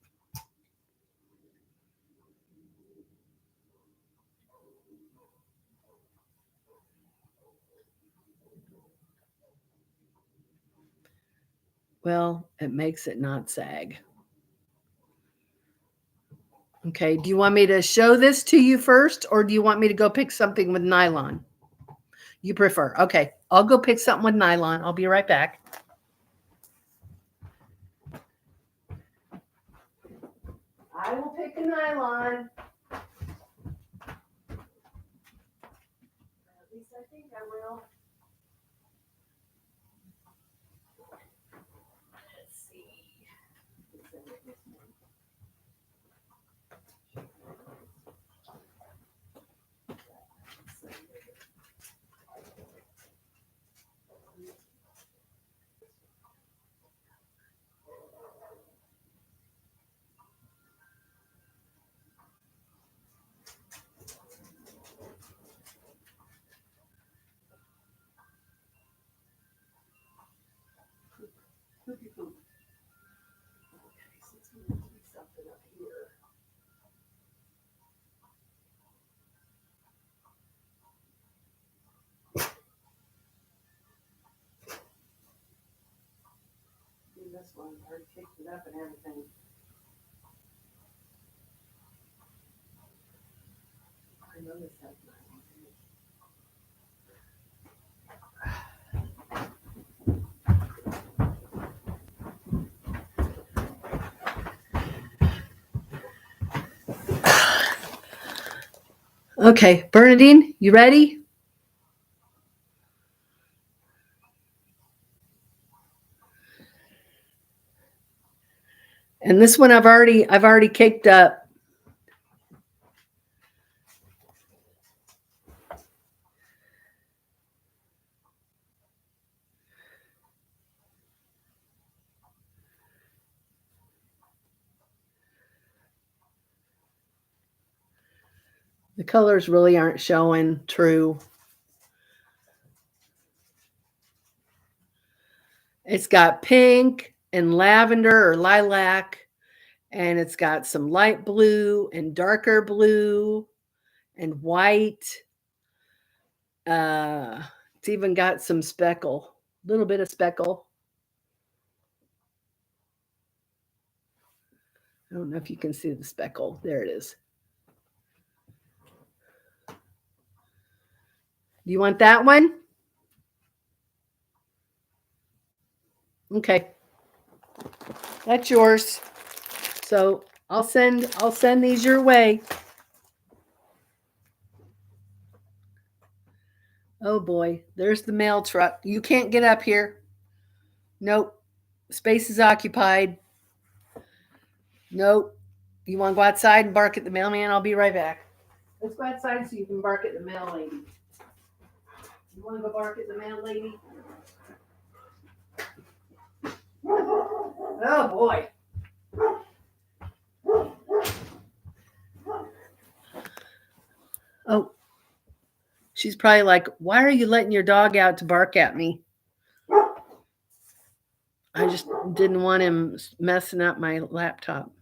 Well, it makes it not sag. Okay, do you want me to show this to you first, or do you want me to go pick something with nylon? You prefer. Okay, I'll go pick something with nylon. I'll be right back. I will pick a nylon. At least I think I will. Let's see. this one. I already picked it up and everything. I know this has my Okay, Bernadine, you ready? And this one I've already caked up. The colors really aren't showing true. It's got pink and lavender or lilac, and it's got some light blue and darker blue and white. It's even got some speckle, a little bit of speckle. I don't know if you can see the speckle. There it is. Do you want that one? Okay. That's yours. So I'll send these your way. Oh boy, there's the mail truck. You can't get up here. Nope. Space is occupied. Nope. You want to go outside and bark at the mailman? I'll be right back. Let's go outside so you can bark at the mail lady. You want to go bark at the mail lady? Oh boy. Oh, she's probably like, why are you letting your dog out to bark at me? I just didn't want him messing up my laptop.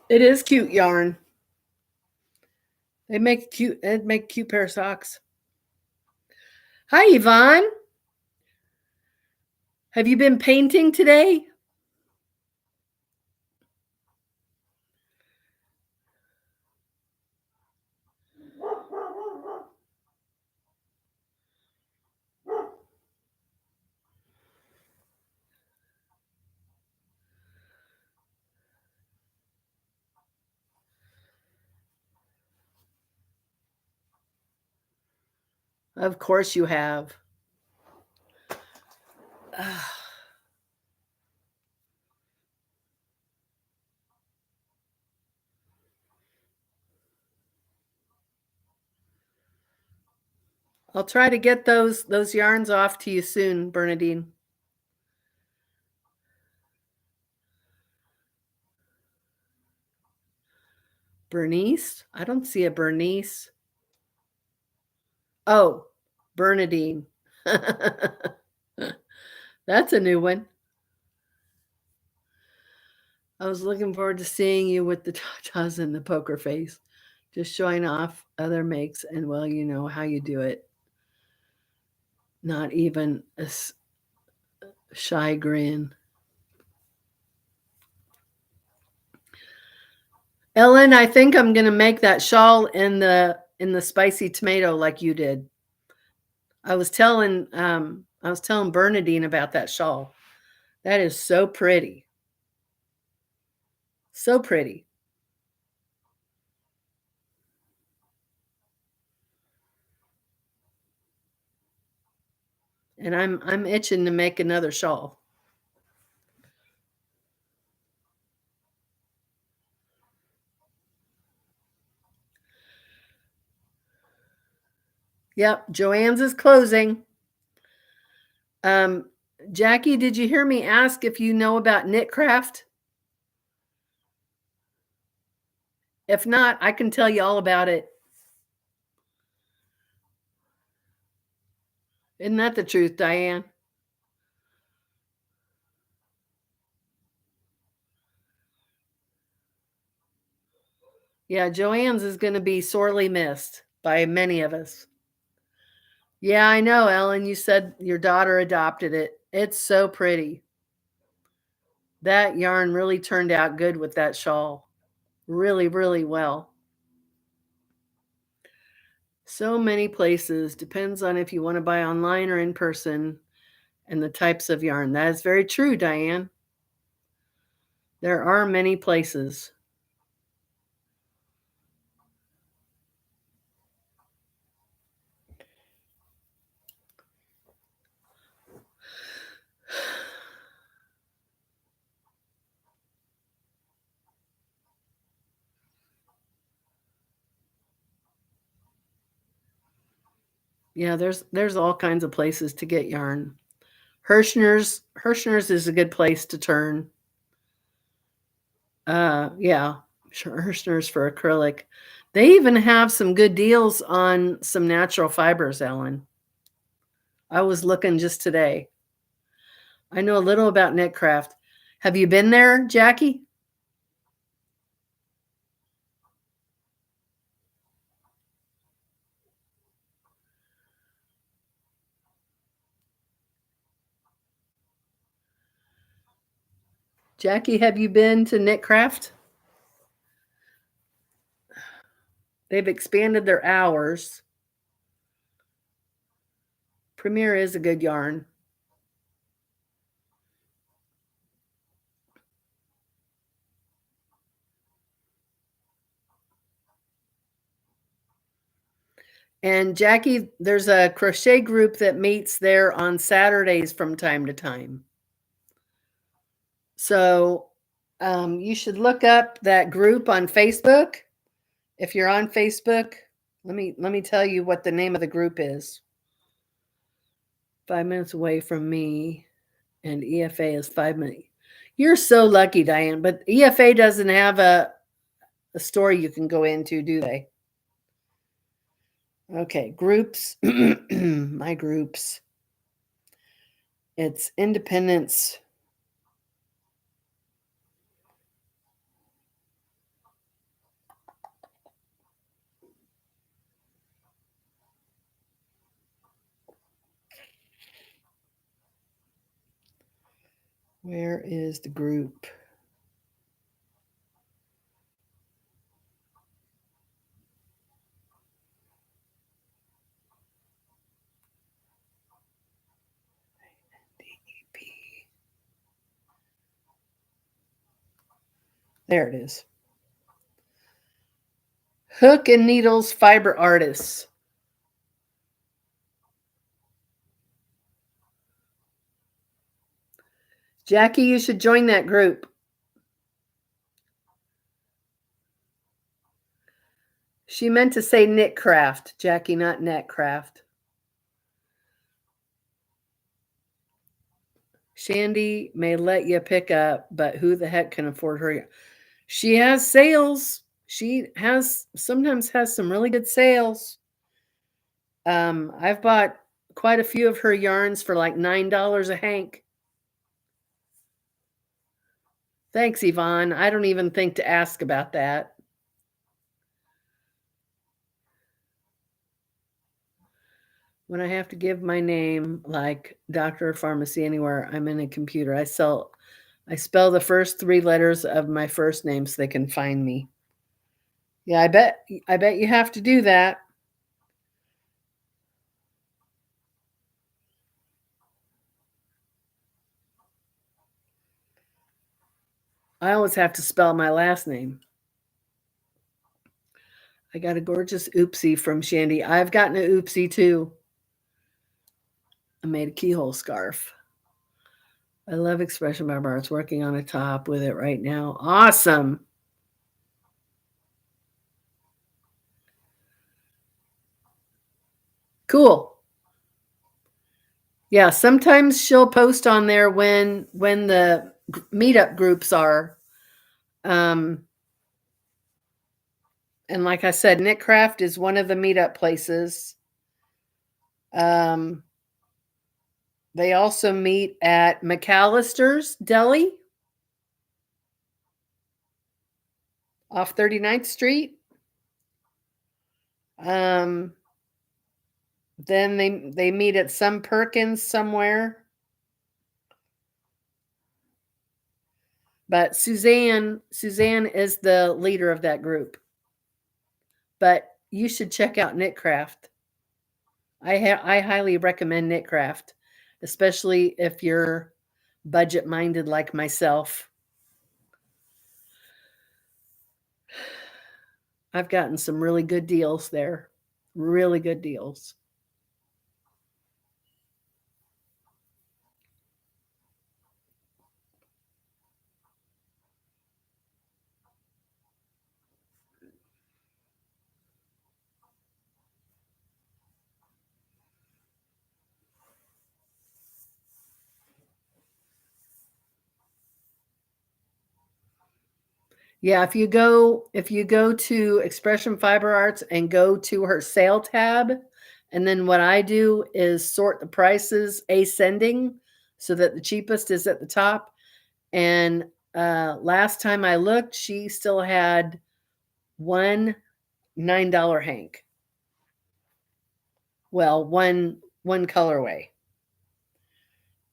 It is cute yarn. It'd make a cute pair of socks. Hi, Yvonne. Have you been painting today? Of course you have. I'll try to get those yarns off to you soon, Bernadine. Bernice? I don't see a Bernice. Oh, Bernadine. That's a new one. I was looking forward to seeing you with the tatas and the poker face, just showing off other makes, and well, you know how you do it. Not even a shy grin. Ellen, I think I'm gonna make that shawl in the spicy tomato like you did. I was telling Bernadine about that shawl. That is so pretty. So pretty. And I'm itching to make another shawl. Yep, Joann's is closing. Jackie, did you hear me ask if you know about Knitcraft? If not, I can tell you all about it. Isn't that the truth, Diane? Yeah, Joann's is going to be sorely missed by many of us. Yeah, I know, Ellen. You said your daughter adopted it. It's so pretty. That yarn really turned out good with that shawl. Really, really well. So many places. Depends on if you want to buy online or in person and the types of yarn. That is very true, Diane. There are many places. Yeah, there's all kinds of places to get yarn. Hirschner's is a good place to turn. Yeah, Hirschner's for acrylic. They even have some good deals on some natural fibers, Ellen. I was looking just today. I know a little about Knitcraft. Have you been there, Jackie? Jackie, have you been to Knitcraft? They've expanded their hours. Premier is a good yarn. And Jackie, there's a crochet group that meets there on Saturdays from time to time. So you should look up that group on Facebook. If you're on Facebook, let me tell you what the name of the group is. 5 minutes away from me, and EFA is 5 minutes. You're so lucky, Diane. But EFA doesn't have a store you can go into, do they? Okay, groups. My groups. It's Independence. Where is the group? There it is. Hook and Needles Fiber Artists. Jackie, you should join that group. She meant to say Knitcraft, Jackie, not Netcraft. Shandy may let you pick up, but who the heck can afford her? She has sales. She sometimes has some really good sales. I've bought quite a few of her yarns for like $9 a hank. Thanks, Yvonne. I don't even think to ask about that. When I have to give my name, like doctor or pharmacy anywhere, I'm in a computer. I spell the first 3 letters of my first name so they can find me. Yeah, I bet you have to do that. I always have to spell my last name. I got a gorgeous oopsie from Shandy. I've gotten an oopsie too. I made a keyhole scarf. I love Expression by Bart's working on a top with it right now. Awesome. Cool. Yeah, sometimes she'll post on there when the meetup groups are. And like I said, Knitcraft is one of the meetup places. Um, they also meet at McAllister's Deli off 39th Street. Then they meet at some Perkins somewhere. But Suzanne is the leader of that group. But you should check out Knitcraft. I highly recommend Knitcraft, especially if you're budget minded like myself. I've gotten some really good deals there. Really good deals. Yeah, if you go to Expression Fiber Arts and go to her sale tab, and then what I do is sort the prices ascending so that the cheapest is at the top. And last time I looked, she still had one $9 hank. Well, one colorway.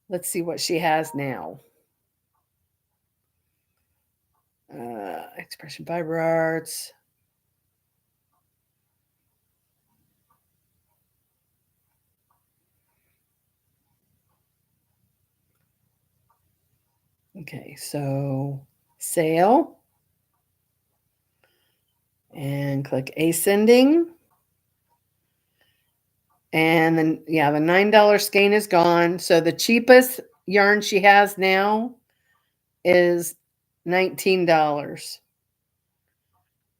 Let's see what she has now. Expression Fiber Arts. Okay, so sale. And click ascending. And then, yeah, the $9 skein is gone. So the cheapest yarn she has now is $19.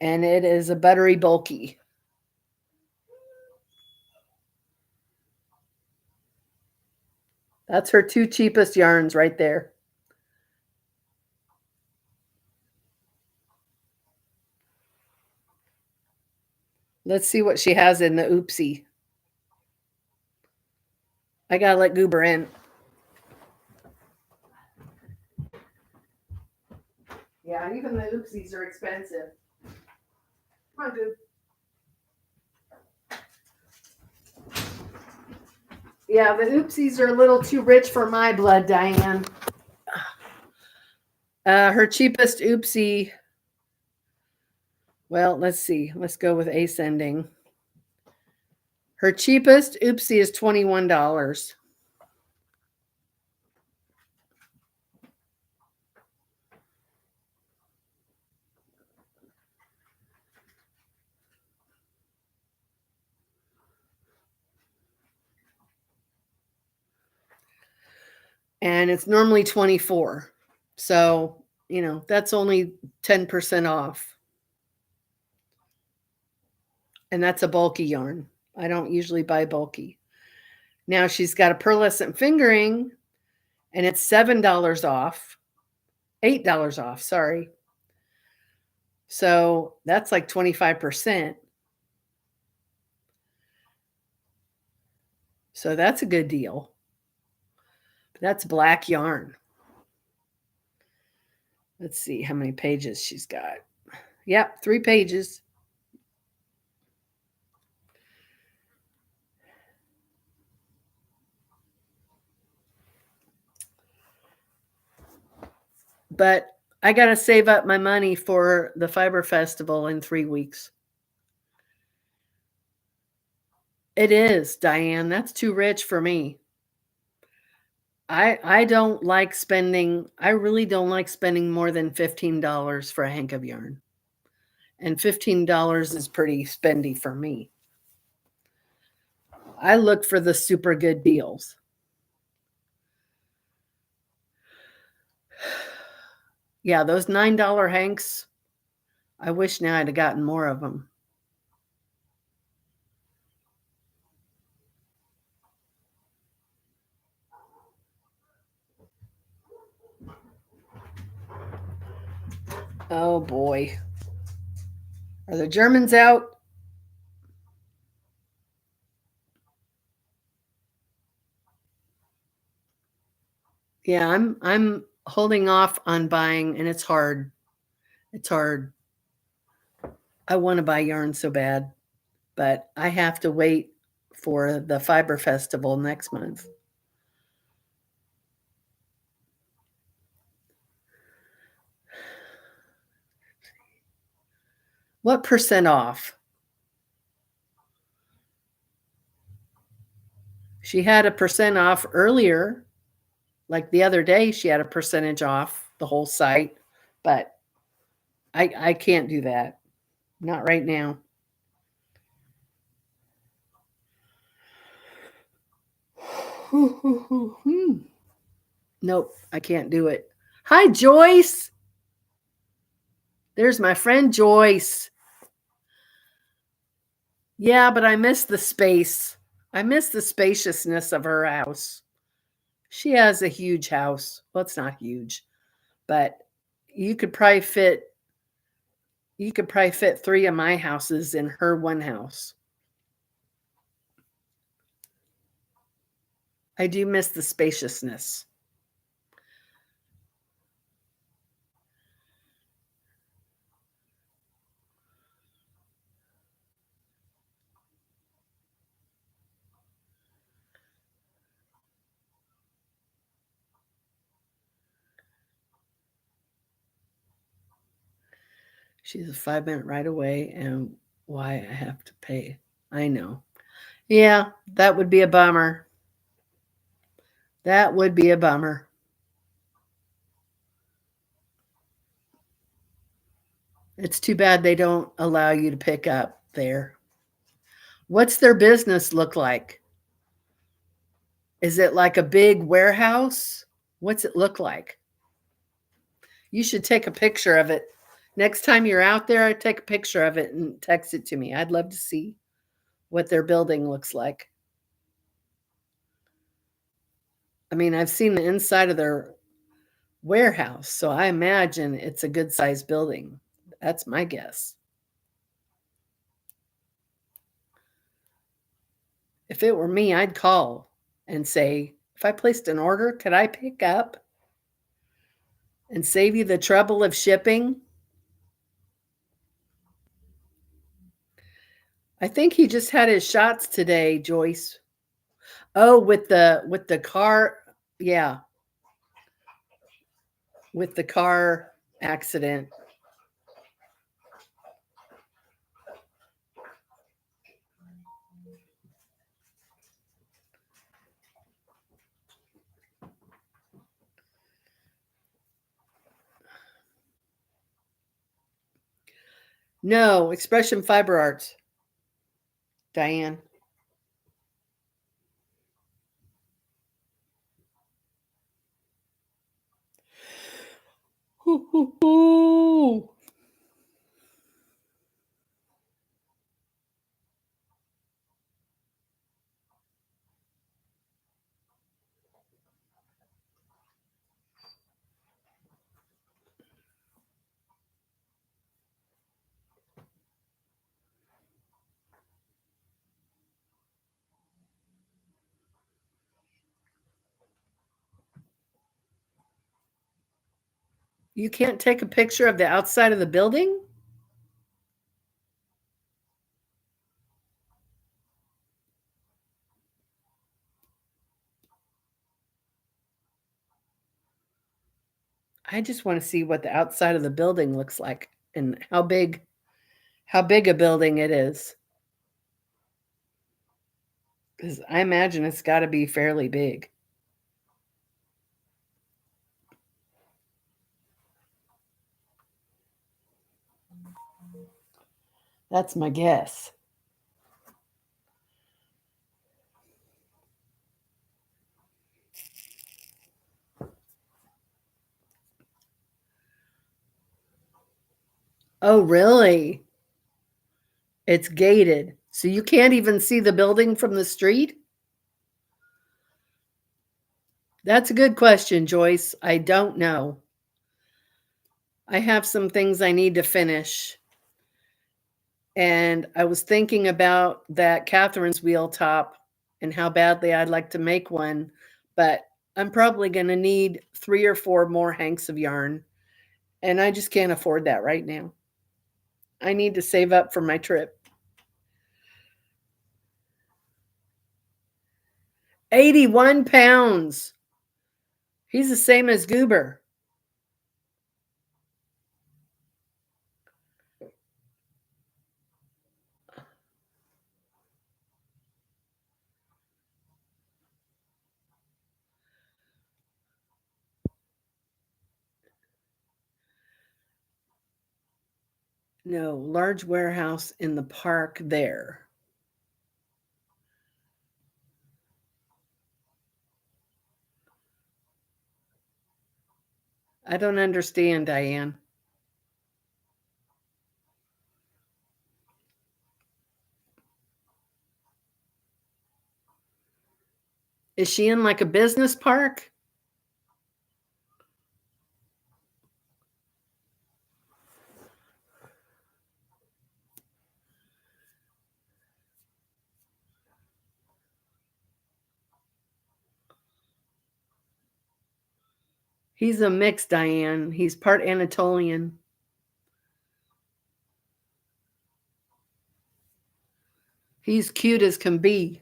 And it is a buttery bulky. That's her two cheapest yarns right there. Let's see what she has in the oopsie. I gotta let Goober in. Yeah, even the oopsies are expensive. Come on, Goob. Yeah, the oopsies are a little too rich for my blood, Diane. Her cheapest oopsie. Well, let's see. Let's go with ascending. Her cheapest oopsie is $21. And it's normally 24. So, that's only 10% off. And that's a bulky yarn. I don't usually buy bulky. Now she's got a pearlescent fingering and it's $7 off. $8 off, sorry. So that's like 25%. So that's a good deal. That's black yarn. Let's see how many pages she's got. Yep, 3 pages. But I got to save up my money for the Fiber Festival in 3 weeks. It is, Diane. That's too rich for me. I don't like spending, I really don't like spending more than $15 for a hank of yarn. And $15 is pretty spendy for me. I look for the super good deals. Yeah, those $9 hanks, I wish now I'd have gotten more of them. Oh boy. Are the Germans out? Yeah, I'm holding off on buying, and it's hard. It's hard. I want to buy yarn so bad, but I have to wait for the Fiber Festival next month. What percent off? She had a percent off earlier, like the other day, she had a percentage off the whole site, but I can't do that. Not right now. Nope, I can't do it. Hi, Joyce. There's my friend Joyce. Yeah, but I miss the space. I miss the spaciousness of her house. She has a huge house. Well, it's not huge, but you could probably fit 3 of my houses in her one house. I do miss the spaciousness. She's a 5-minute ride away, and why I have to pay. I know. Yeah, that would be a bummer. That would be a bummer. It's too bad they don't allow you to pick up there. What's their business look like? Is it like a big warehouse? What's it look like? You should take a picture of it. Next time you're out there, take a picture of it and text it to me. I'd love to see what their building looks like. I mean, I've seen the inside of their warehouse, so I imagine it's a good sized building. That's my guess. If it were me, I'd call and say, if I placed an order, could I pick up and save you the trouble of shipping? I think he just had his shots today, Joyce. Oh, with the car, yeah. With the car accident. No, Expression Fiber Arts. Diane. Ooh. You can't take a picture of the outside of the building? I just want to see what the outside of the building looks like and how big a building it is. Because I imagine it's got to be fairly big. That's my guess. Oh, really? It's gated. So you can't even see the building from the street? That's a good question, Joyce. I don't know. I have some things I need to finish. And I was thinking about that Catherine's wheel top and how badly I'd like to make one, but I'm probably going to need 3 or 4 more hanks of yarn. And I just can't afford that right now. I need to save up for my trip. 81 pounds. He's the same as Goober. No, large warehouse in the park there. I don't understand, Diane. Is she in like a business park? He's a mix, Diane. He's part Anatolian. He's cute as can be.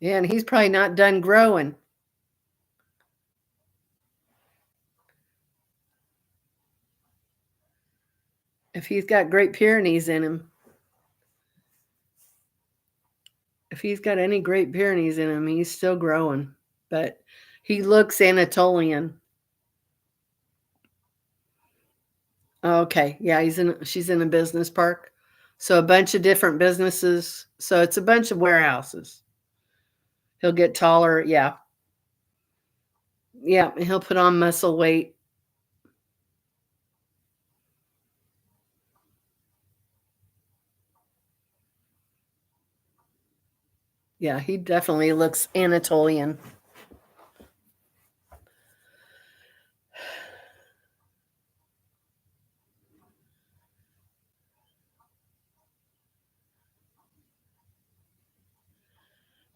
Yeah, and he's probably not done growing. If he's got Great Pyrenees in him. If he's got any Great Pyrenees in him, he's still growing. But he looks Anatolian. Okay, yeah, she's in a business park. So a bunch of different businesses. So it's a bunch of warehouses. He'll get taller, yeah. Yeah, he'll put on muscle weight. Yeah, he definitely looks Anatolian.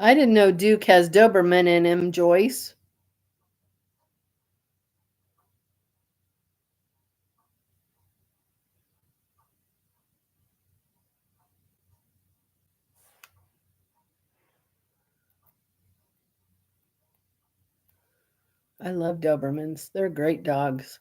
I didn't know Duke has Doberman in him, Joyce. I love Dobermans. They're great dogs.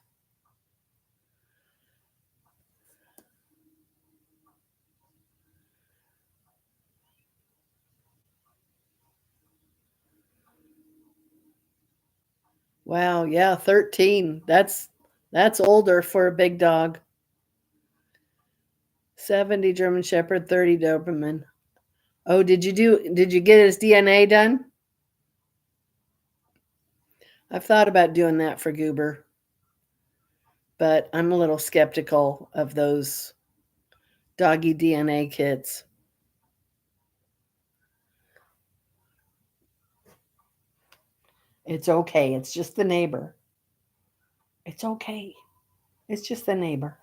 Wow, yeah, 13. That's older for a big dog. 70 German Shepherd, 30 Doberman. Oh, did you get his DNA done? I've thought about doing that for Goober, but I'm a little skeptical of those doggy DNA kits. It's okay. It's just the neighbor. It's okay. It's just the neighbor.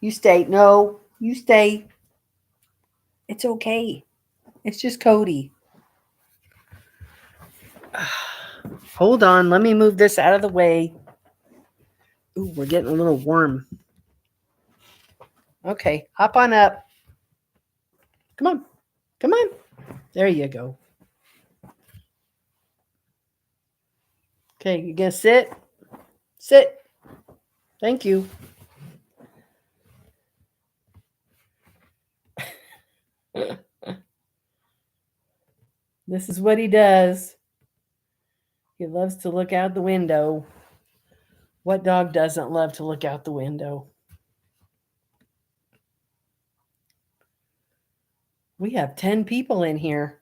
You stay. No, you stay. It's okay. It's just Cody. Hold on. Let me move this out of the way. Ooh, we're getting a little warm. Okay, hop on up. Come on. Come on. There you go. Okay, you gonna sit? Sit. Thank you. This is what he does. He loves to look out the window. What dog doesn't love to look out the window? We have 10 people in here.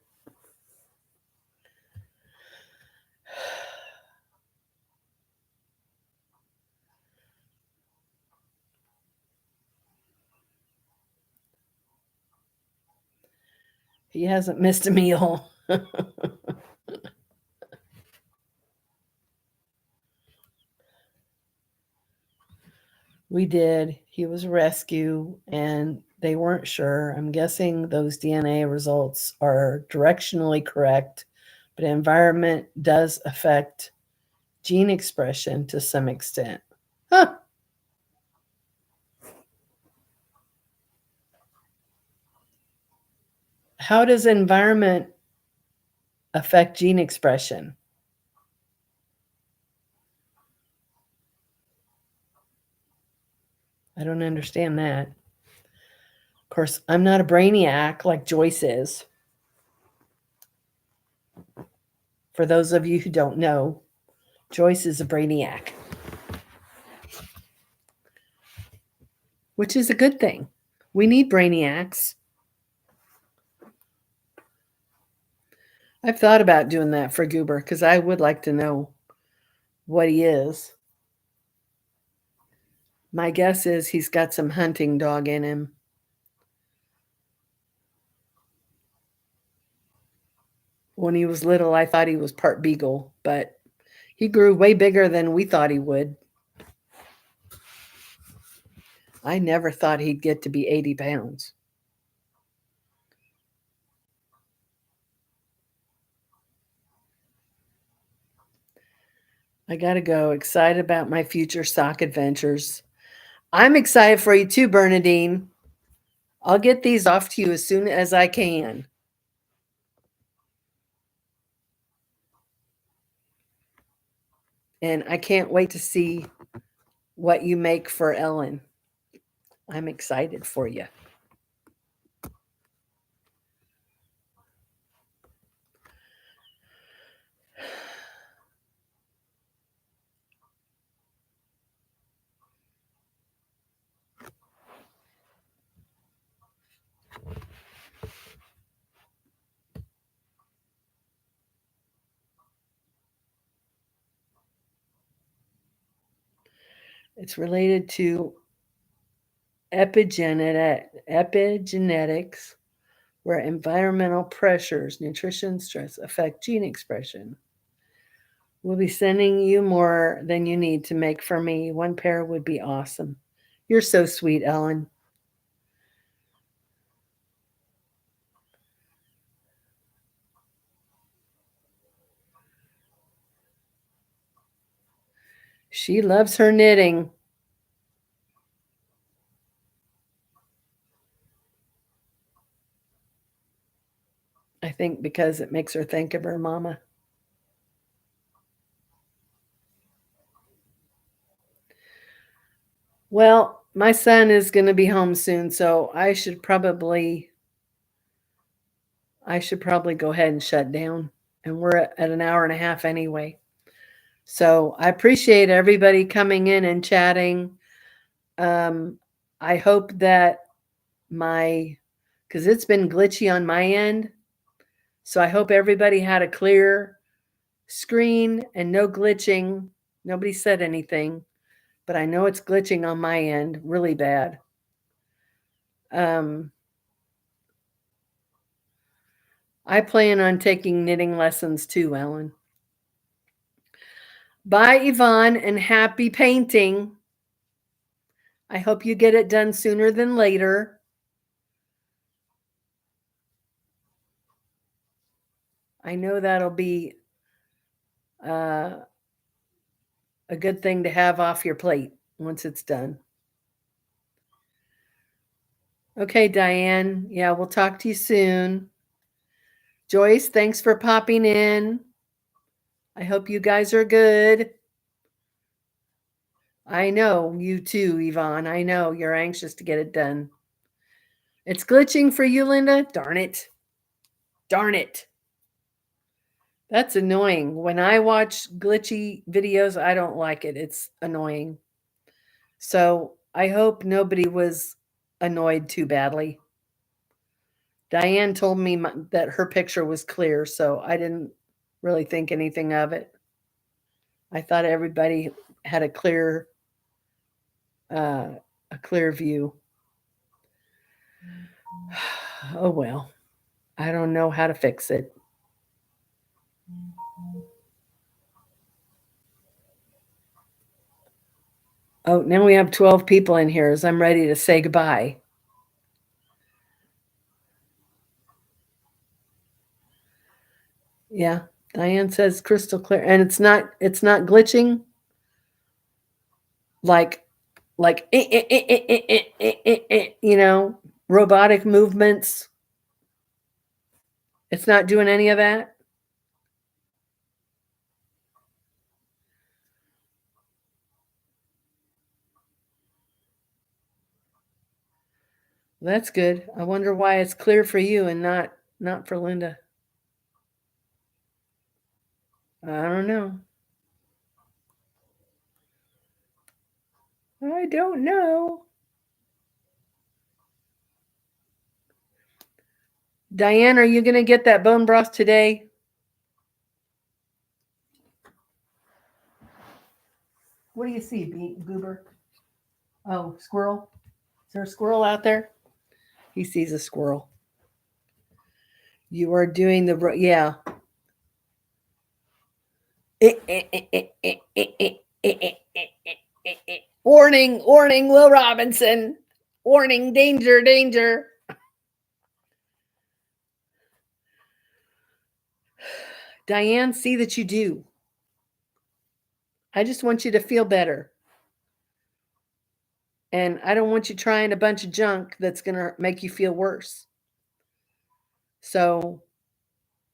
He hasn't missed a meal. We did. He was a rescue and they weren't sure. I'm guessing those DNA results are directionally correct, but environment does affect gene expression to some extent. Huh. How does environment affect gene expression? I don't understand that. Of course, I'm not a brainiac like Joyce is. For those of you who don't know, Joyce is a brainiac, which is a good thing. We need brainiacs. I've thought about doing that for Goober because I would like to know what he is. My guess is he's got some hunting dog in him. When he was little, I thought he was part beagle, but he grew way bigger than we thought he would. I never thought he'd get to be 80 pounds. I gotta go. Excited about my future sock adventures. I'm excited for you too, Bernadine. I'll get these off to you as soon as I can. And I can't wait to see what you make for Ellen. I'm excited for you. It's related to epigenetics, where environmental pressures, nutrition, stress affect gene expression. We'll be sending you more than you need to make for me. One pair would be awesome. You're so sweet, Ellen. She loves her knitting. I think because it makes her think of her mama. Well, my son is going to be home soon, so I should probably go ahead and shut down. And we're at an hour and a half anyway. So I appreciate everybody coming in and chatting. I hope that because it's been glitchy on my end. So I hope everybody had a clear screen and no glitching. Nobody said anything, but I know it's glitching on my end really bad. I plan on taking knitting lessons too, Ellen. Bye, Yvonne, and happy painting. I hope you get it done sooner than later. I know that'll be a good thing to have off your plate once it's done. Okay, Diane. Yeah, we'll talk to you soon. Joyce, thanks for popping in. I hope you guys are good. I know you too, Yvonne. I know you're anxious to get it done. It's glitching for you, Linda? Darn it. Darn it. That's annoying. When I watch glitchy videos, I don't like it. It's annoying. So I hope nobody was annoyed too badly. Diane told me that her picture was clear, so I didn't really think anything of it. I thought everybody had a clear view. Oh well, I don't know how to fix it. Oh, now we have 12 people in here as I'm ready to say goodbye. Yeah, Diane says crystal clear, and it's not glitching like robotic movements. It's not doing any of that. That's good. I wonder why it's clear for you and not for Linda. I don't know. I don't know. Diane, are you going to get that bone broth today? What do you see, Goober? Oh, squirrel. Is there a squirrel out there? He sees a squirrel. You are doing the yeah. Warning, warning, Will Robinson. Warning, danger, danger. Diane, see that you do. I just want you to feel better. And I don't want you trying a bunch of junk that's going to make you feel worse. So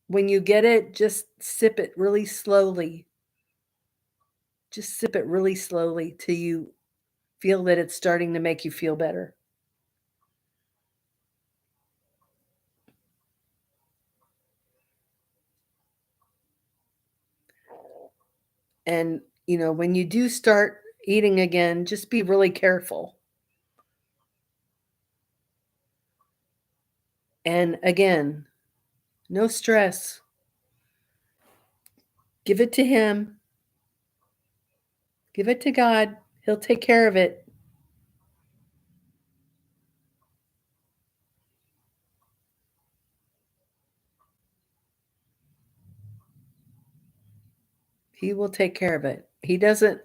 when you get it, just sip it really slowly. Just sip it really slowly till you feel that it's starting to make you feel better. And, when you do start eating again, just be really careful. And again, no stress. Give it to Him. Give it to God. He'll take care of it. He will take care of it. He doesn't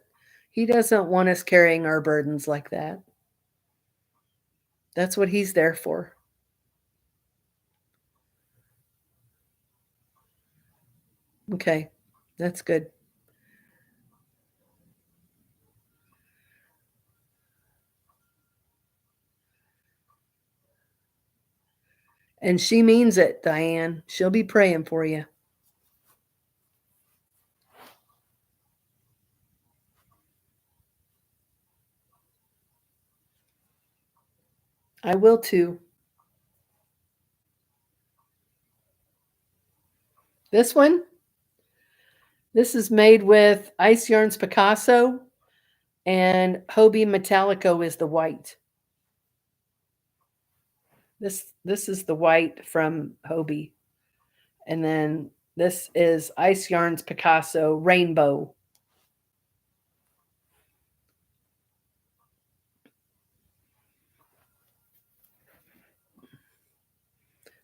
want us carrying our burdens like that. That's what He's there for. Okay. That's good. And she means it, Diane. She'll be praying for you. I will too. This one, this is made with Ice Yarns Picasso, and Hobie Metallico is the white. This is the white from Hobie. And then this is Ice Yarns Picasso Rainbow.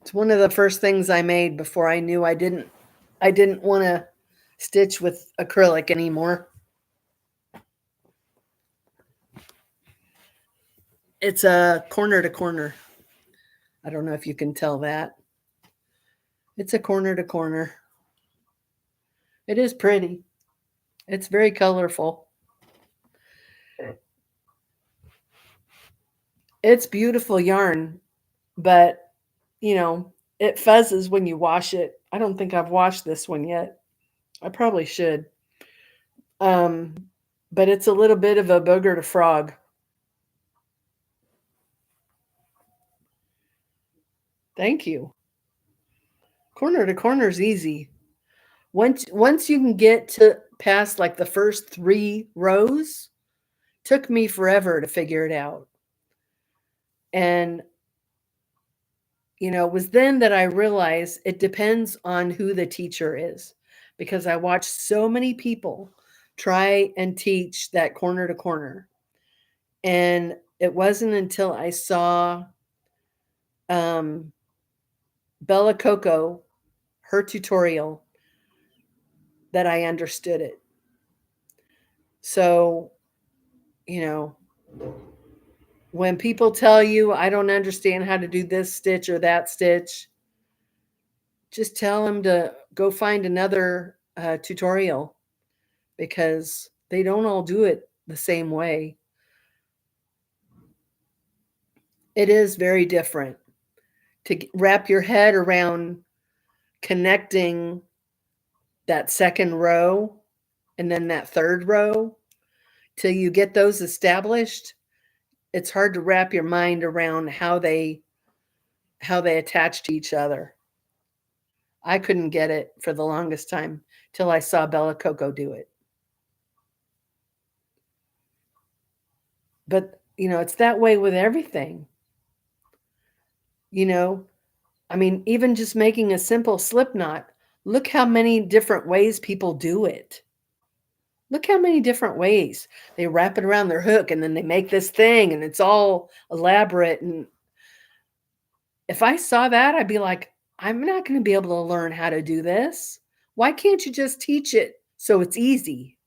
It's one of the first things I made before I knew I didn't want to stitch with acrylic anymore. It's a corner to corner. I don't know if you can tell that. It's a corner to corner. It is pretty. It's very colorful. It's beautiful yarn, but it fuzzes when you wash it. I don't think I've washed this one yet. I probably should. But it's a little bit of a booger to frog. Thank you. Corner to corner is easy. Once you can get to past like the first 3 rows, took me forever to figure it out. And it was then that I realized it depends on who the teacher is, because I watched so many people try and teach that corner to corner. And it wasn't until I saw Bella Coco, her tutorial, that I understood it. So, when people tell you I don't understand how to do this stitch or that stitch, just tell them to go find another tutorial, because they don't all do it the same way. It is very different to wrap your head around connecting that second row and then that third row till you get those established. It's hard to wrap your mind around how they attach to each other. I couldn't get it for the longest time till I saw Bella Coco do it. But, it's that way with everything. I mean, even just making a simple slip knot, look how many different ways people do it. Look how many different ways. They wrap it around their hook and then they make this thing and it's all elaborate. And if I saw that, I'd be like, I'm not going to be able to learn how to do this. Why can't you just teach it so it's easy?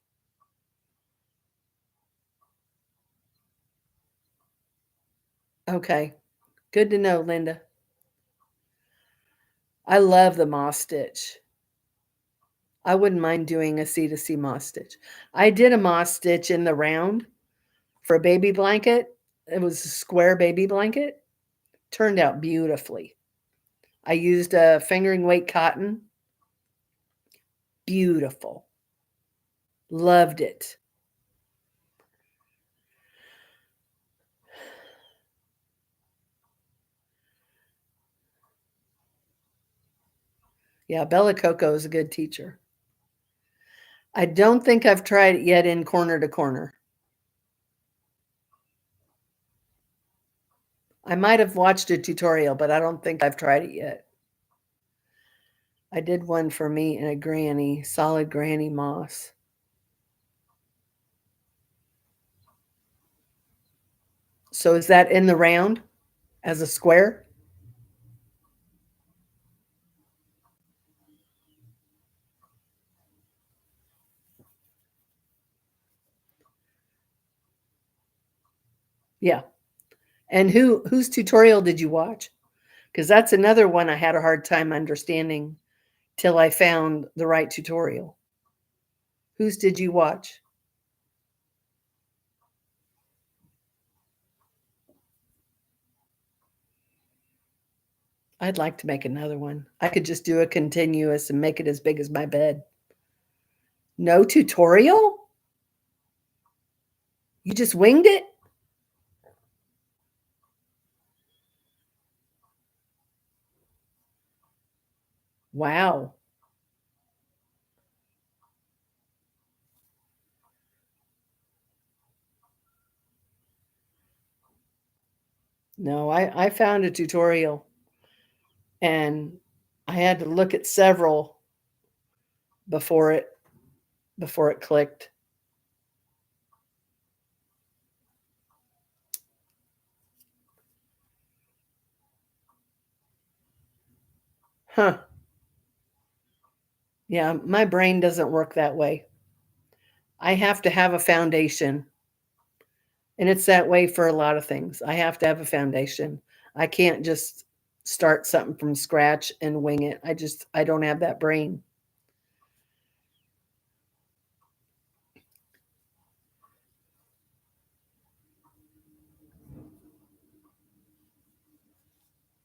Okay. Good to know, Linda. I love the moss stitch. I wouldn't mind doing a C2C moss stitch. I did a moss stitch in the round for a baby blanket. It was a square baby blanket. Turned out beautifully. I used a fingering weight cotton. Beautiful. Loved it. Yeah, Bella Coco is a good teacher. I don't think I've tried it yet in corner to corner. I might have watched a tutorial, but I don't think I've tried it yet. I did one for me and a granny, solid granny moss. So is that in the round as a square? Yeah. And whose tutorial did you watch? Because that's another one I had a hard time understanding till I found the right tutorial. Whose did you watch? I'd like to make another one. I could just do a continuous and make it as big as my bed. No tutorial? You just winged it? Wow. No, I found a tutorial and I had to look at several before it clicked. Huh. Yeah, my brain doesn't work that way. I have to have a foundation. And it's that way for a lot of things. I have to have a foundation. I can't just start something from scratch and wing it. I don't have that brain.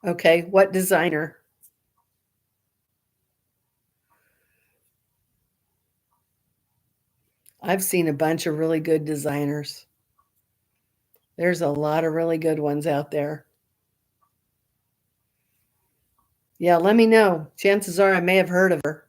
Okay, what designer? I've seen a bunch of really good designers. There's a lot of really good ones out there. Yeah, let me know. Chances are I may have heard of her.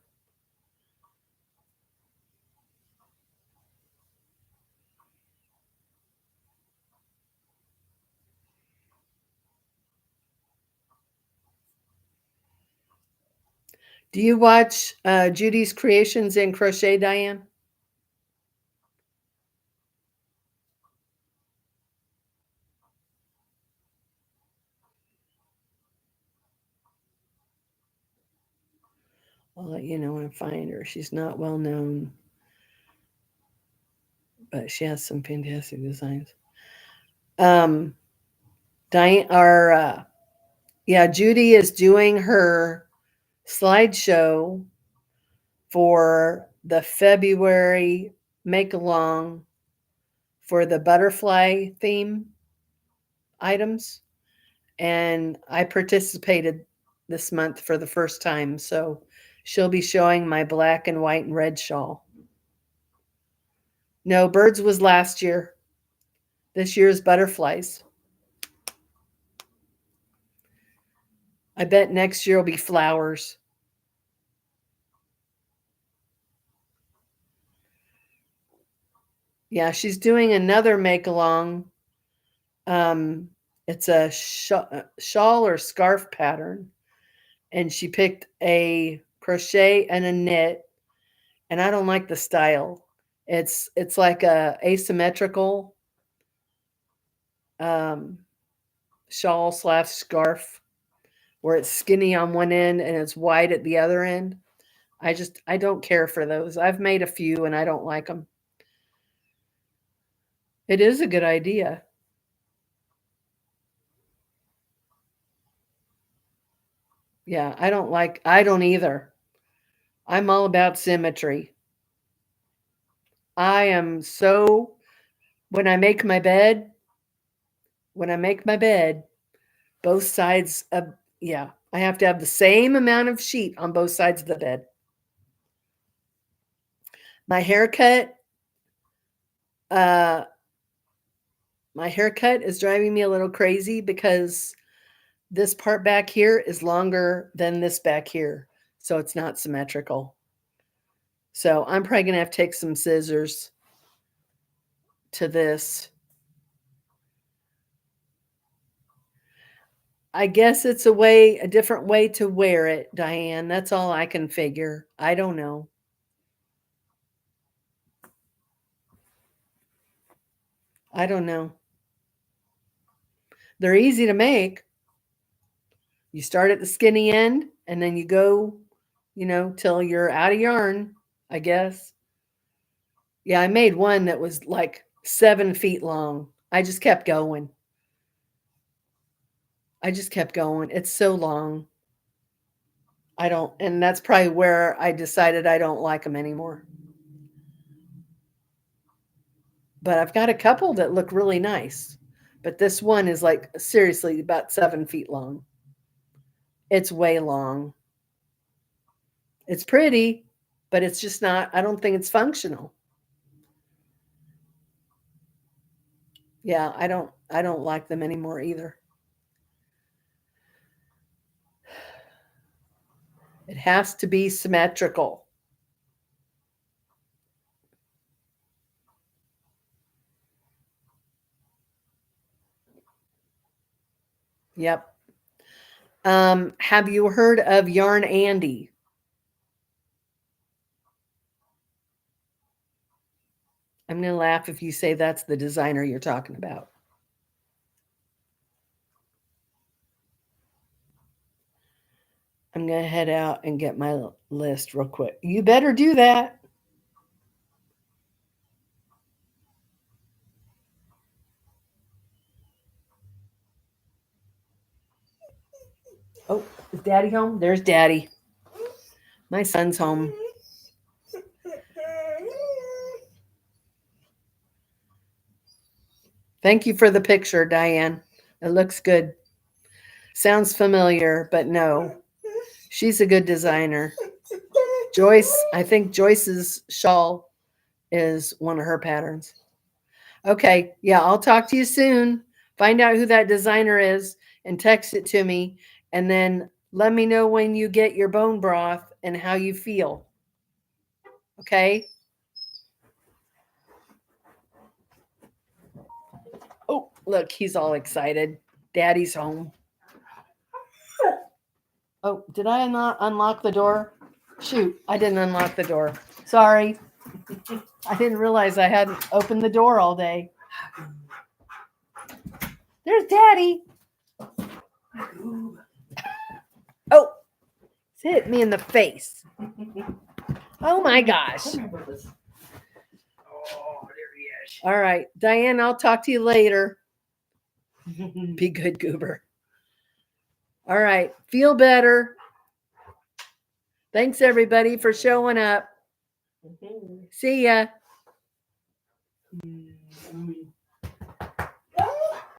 Do you watch Judy's Creations in Crochet, Diane? I'll let you know when I find her. She's not well known, but she has some fantastic designs. Diane, yeah, Judy is doing her slideshow for the February make-along for the butterfly theme items. And I participated this month for the first time. So she'll be showing my black and white and red shawl. No, birds was last year. This year's butterflies. I bet next year will be flowers. Yeah, she's doing another make-along. It's a shawl or scarf pattern. And she picked a crochet and a knit. And I don't like the style. It's like a asymmetrical shawl / scarf where it's skinny on one end and it's wide at the other end. I don't care for those. I've made a few and I don't like them. It is a good idea. Yeah, I don't either. I'm all about symmetry. I am so, when I make my bed, both sides of, yeah, I have to have the same amount of sheet on both sides of the bed. My haircut is driving me a little crazy because this part back here is longer than this back here, so it's not symmetrical. So I'm probably gonna have to take some scissors to this. I guess it's a different way to wear it, Diane. That's all I can figure. I don't know. I don't know. They're easy to make. You start at the skinny end and then you go, till you're out of yarn, I guess. Yeah, I made one that was like 7 feet long. I just kept going. It's so long. And that's probably where I decided I don't like them anymore. But I've got a couple that look really nice. But this one is like seriously about 7 feet long. It's way long. It's pretty, but it's just not, I don't think it's functional. Yeah, I don't like them anymore either. It has to be symmetrical. Yep. Have you heard of Yarn Andy? I'm going to laugh if you say that's the designer you're talking about. I'm going to head out and get my list real quick. You better do that. Oh, is Daddy home? There's Daddy. My son's home. Thank you for the picture, Diane. It looks good. Sounds familiar, but no. She's a good designer. Joyce, I think Joyce's shawl is one of her patterns. Okay, yeah, I'll talk to you soon. Find out who that designer is and text it to me. And then let me know when you get your bone broth and how you feel. Okay? Oh, look, he's all excited. Daddy's home. Oh, did I not unlock the door? Shoot, I didn't unlock the door. Sorry. I didn't realize I hadn't opened the door all day. There's Daddy. Oh, it's hit me in the face. Oh my gosh. Oh, there he is. All right, Diane, I'll talk to you later. Be good, Goober. All right, feel better. Thanks everybody for showing up. Mhm. See ya.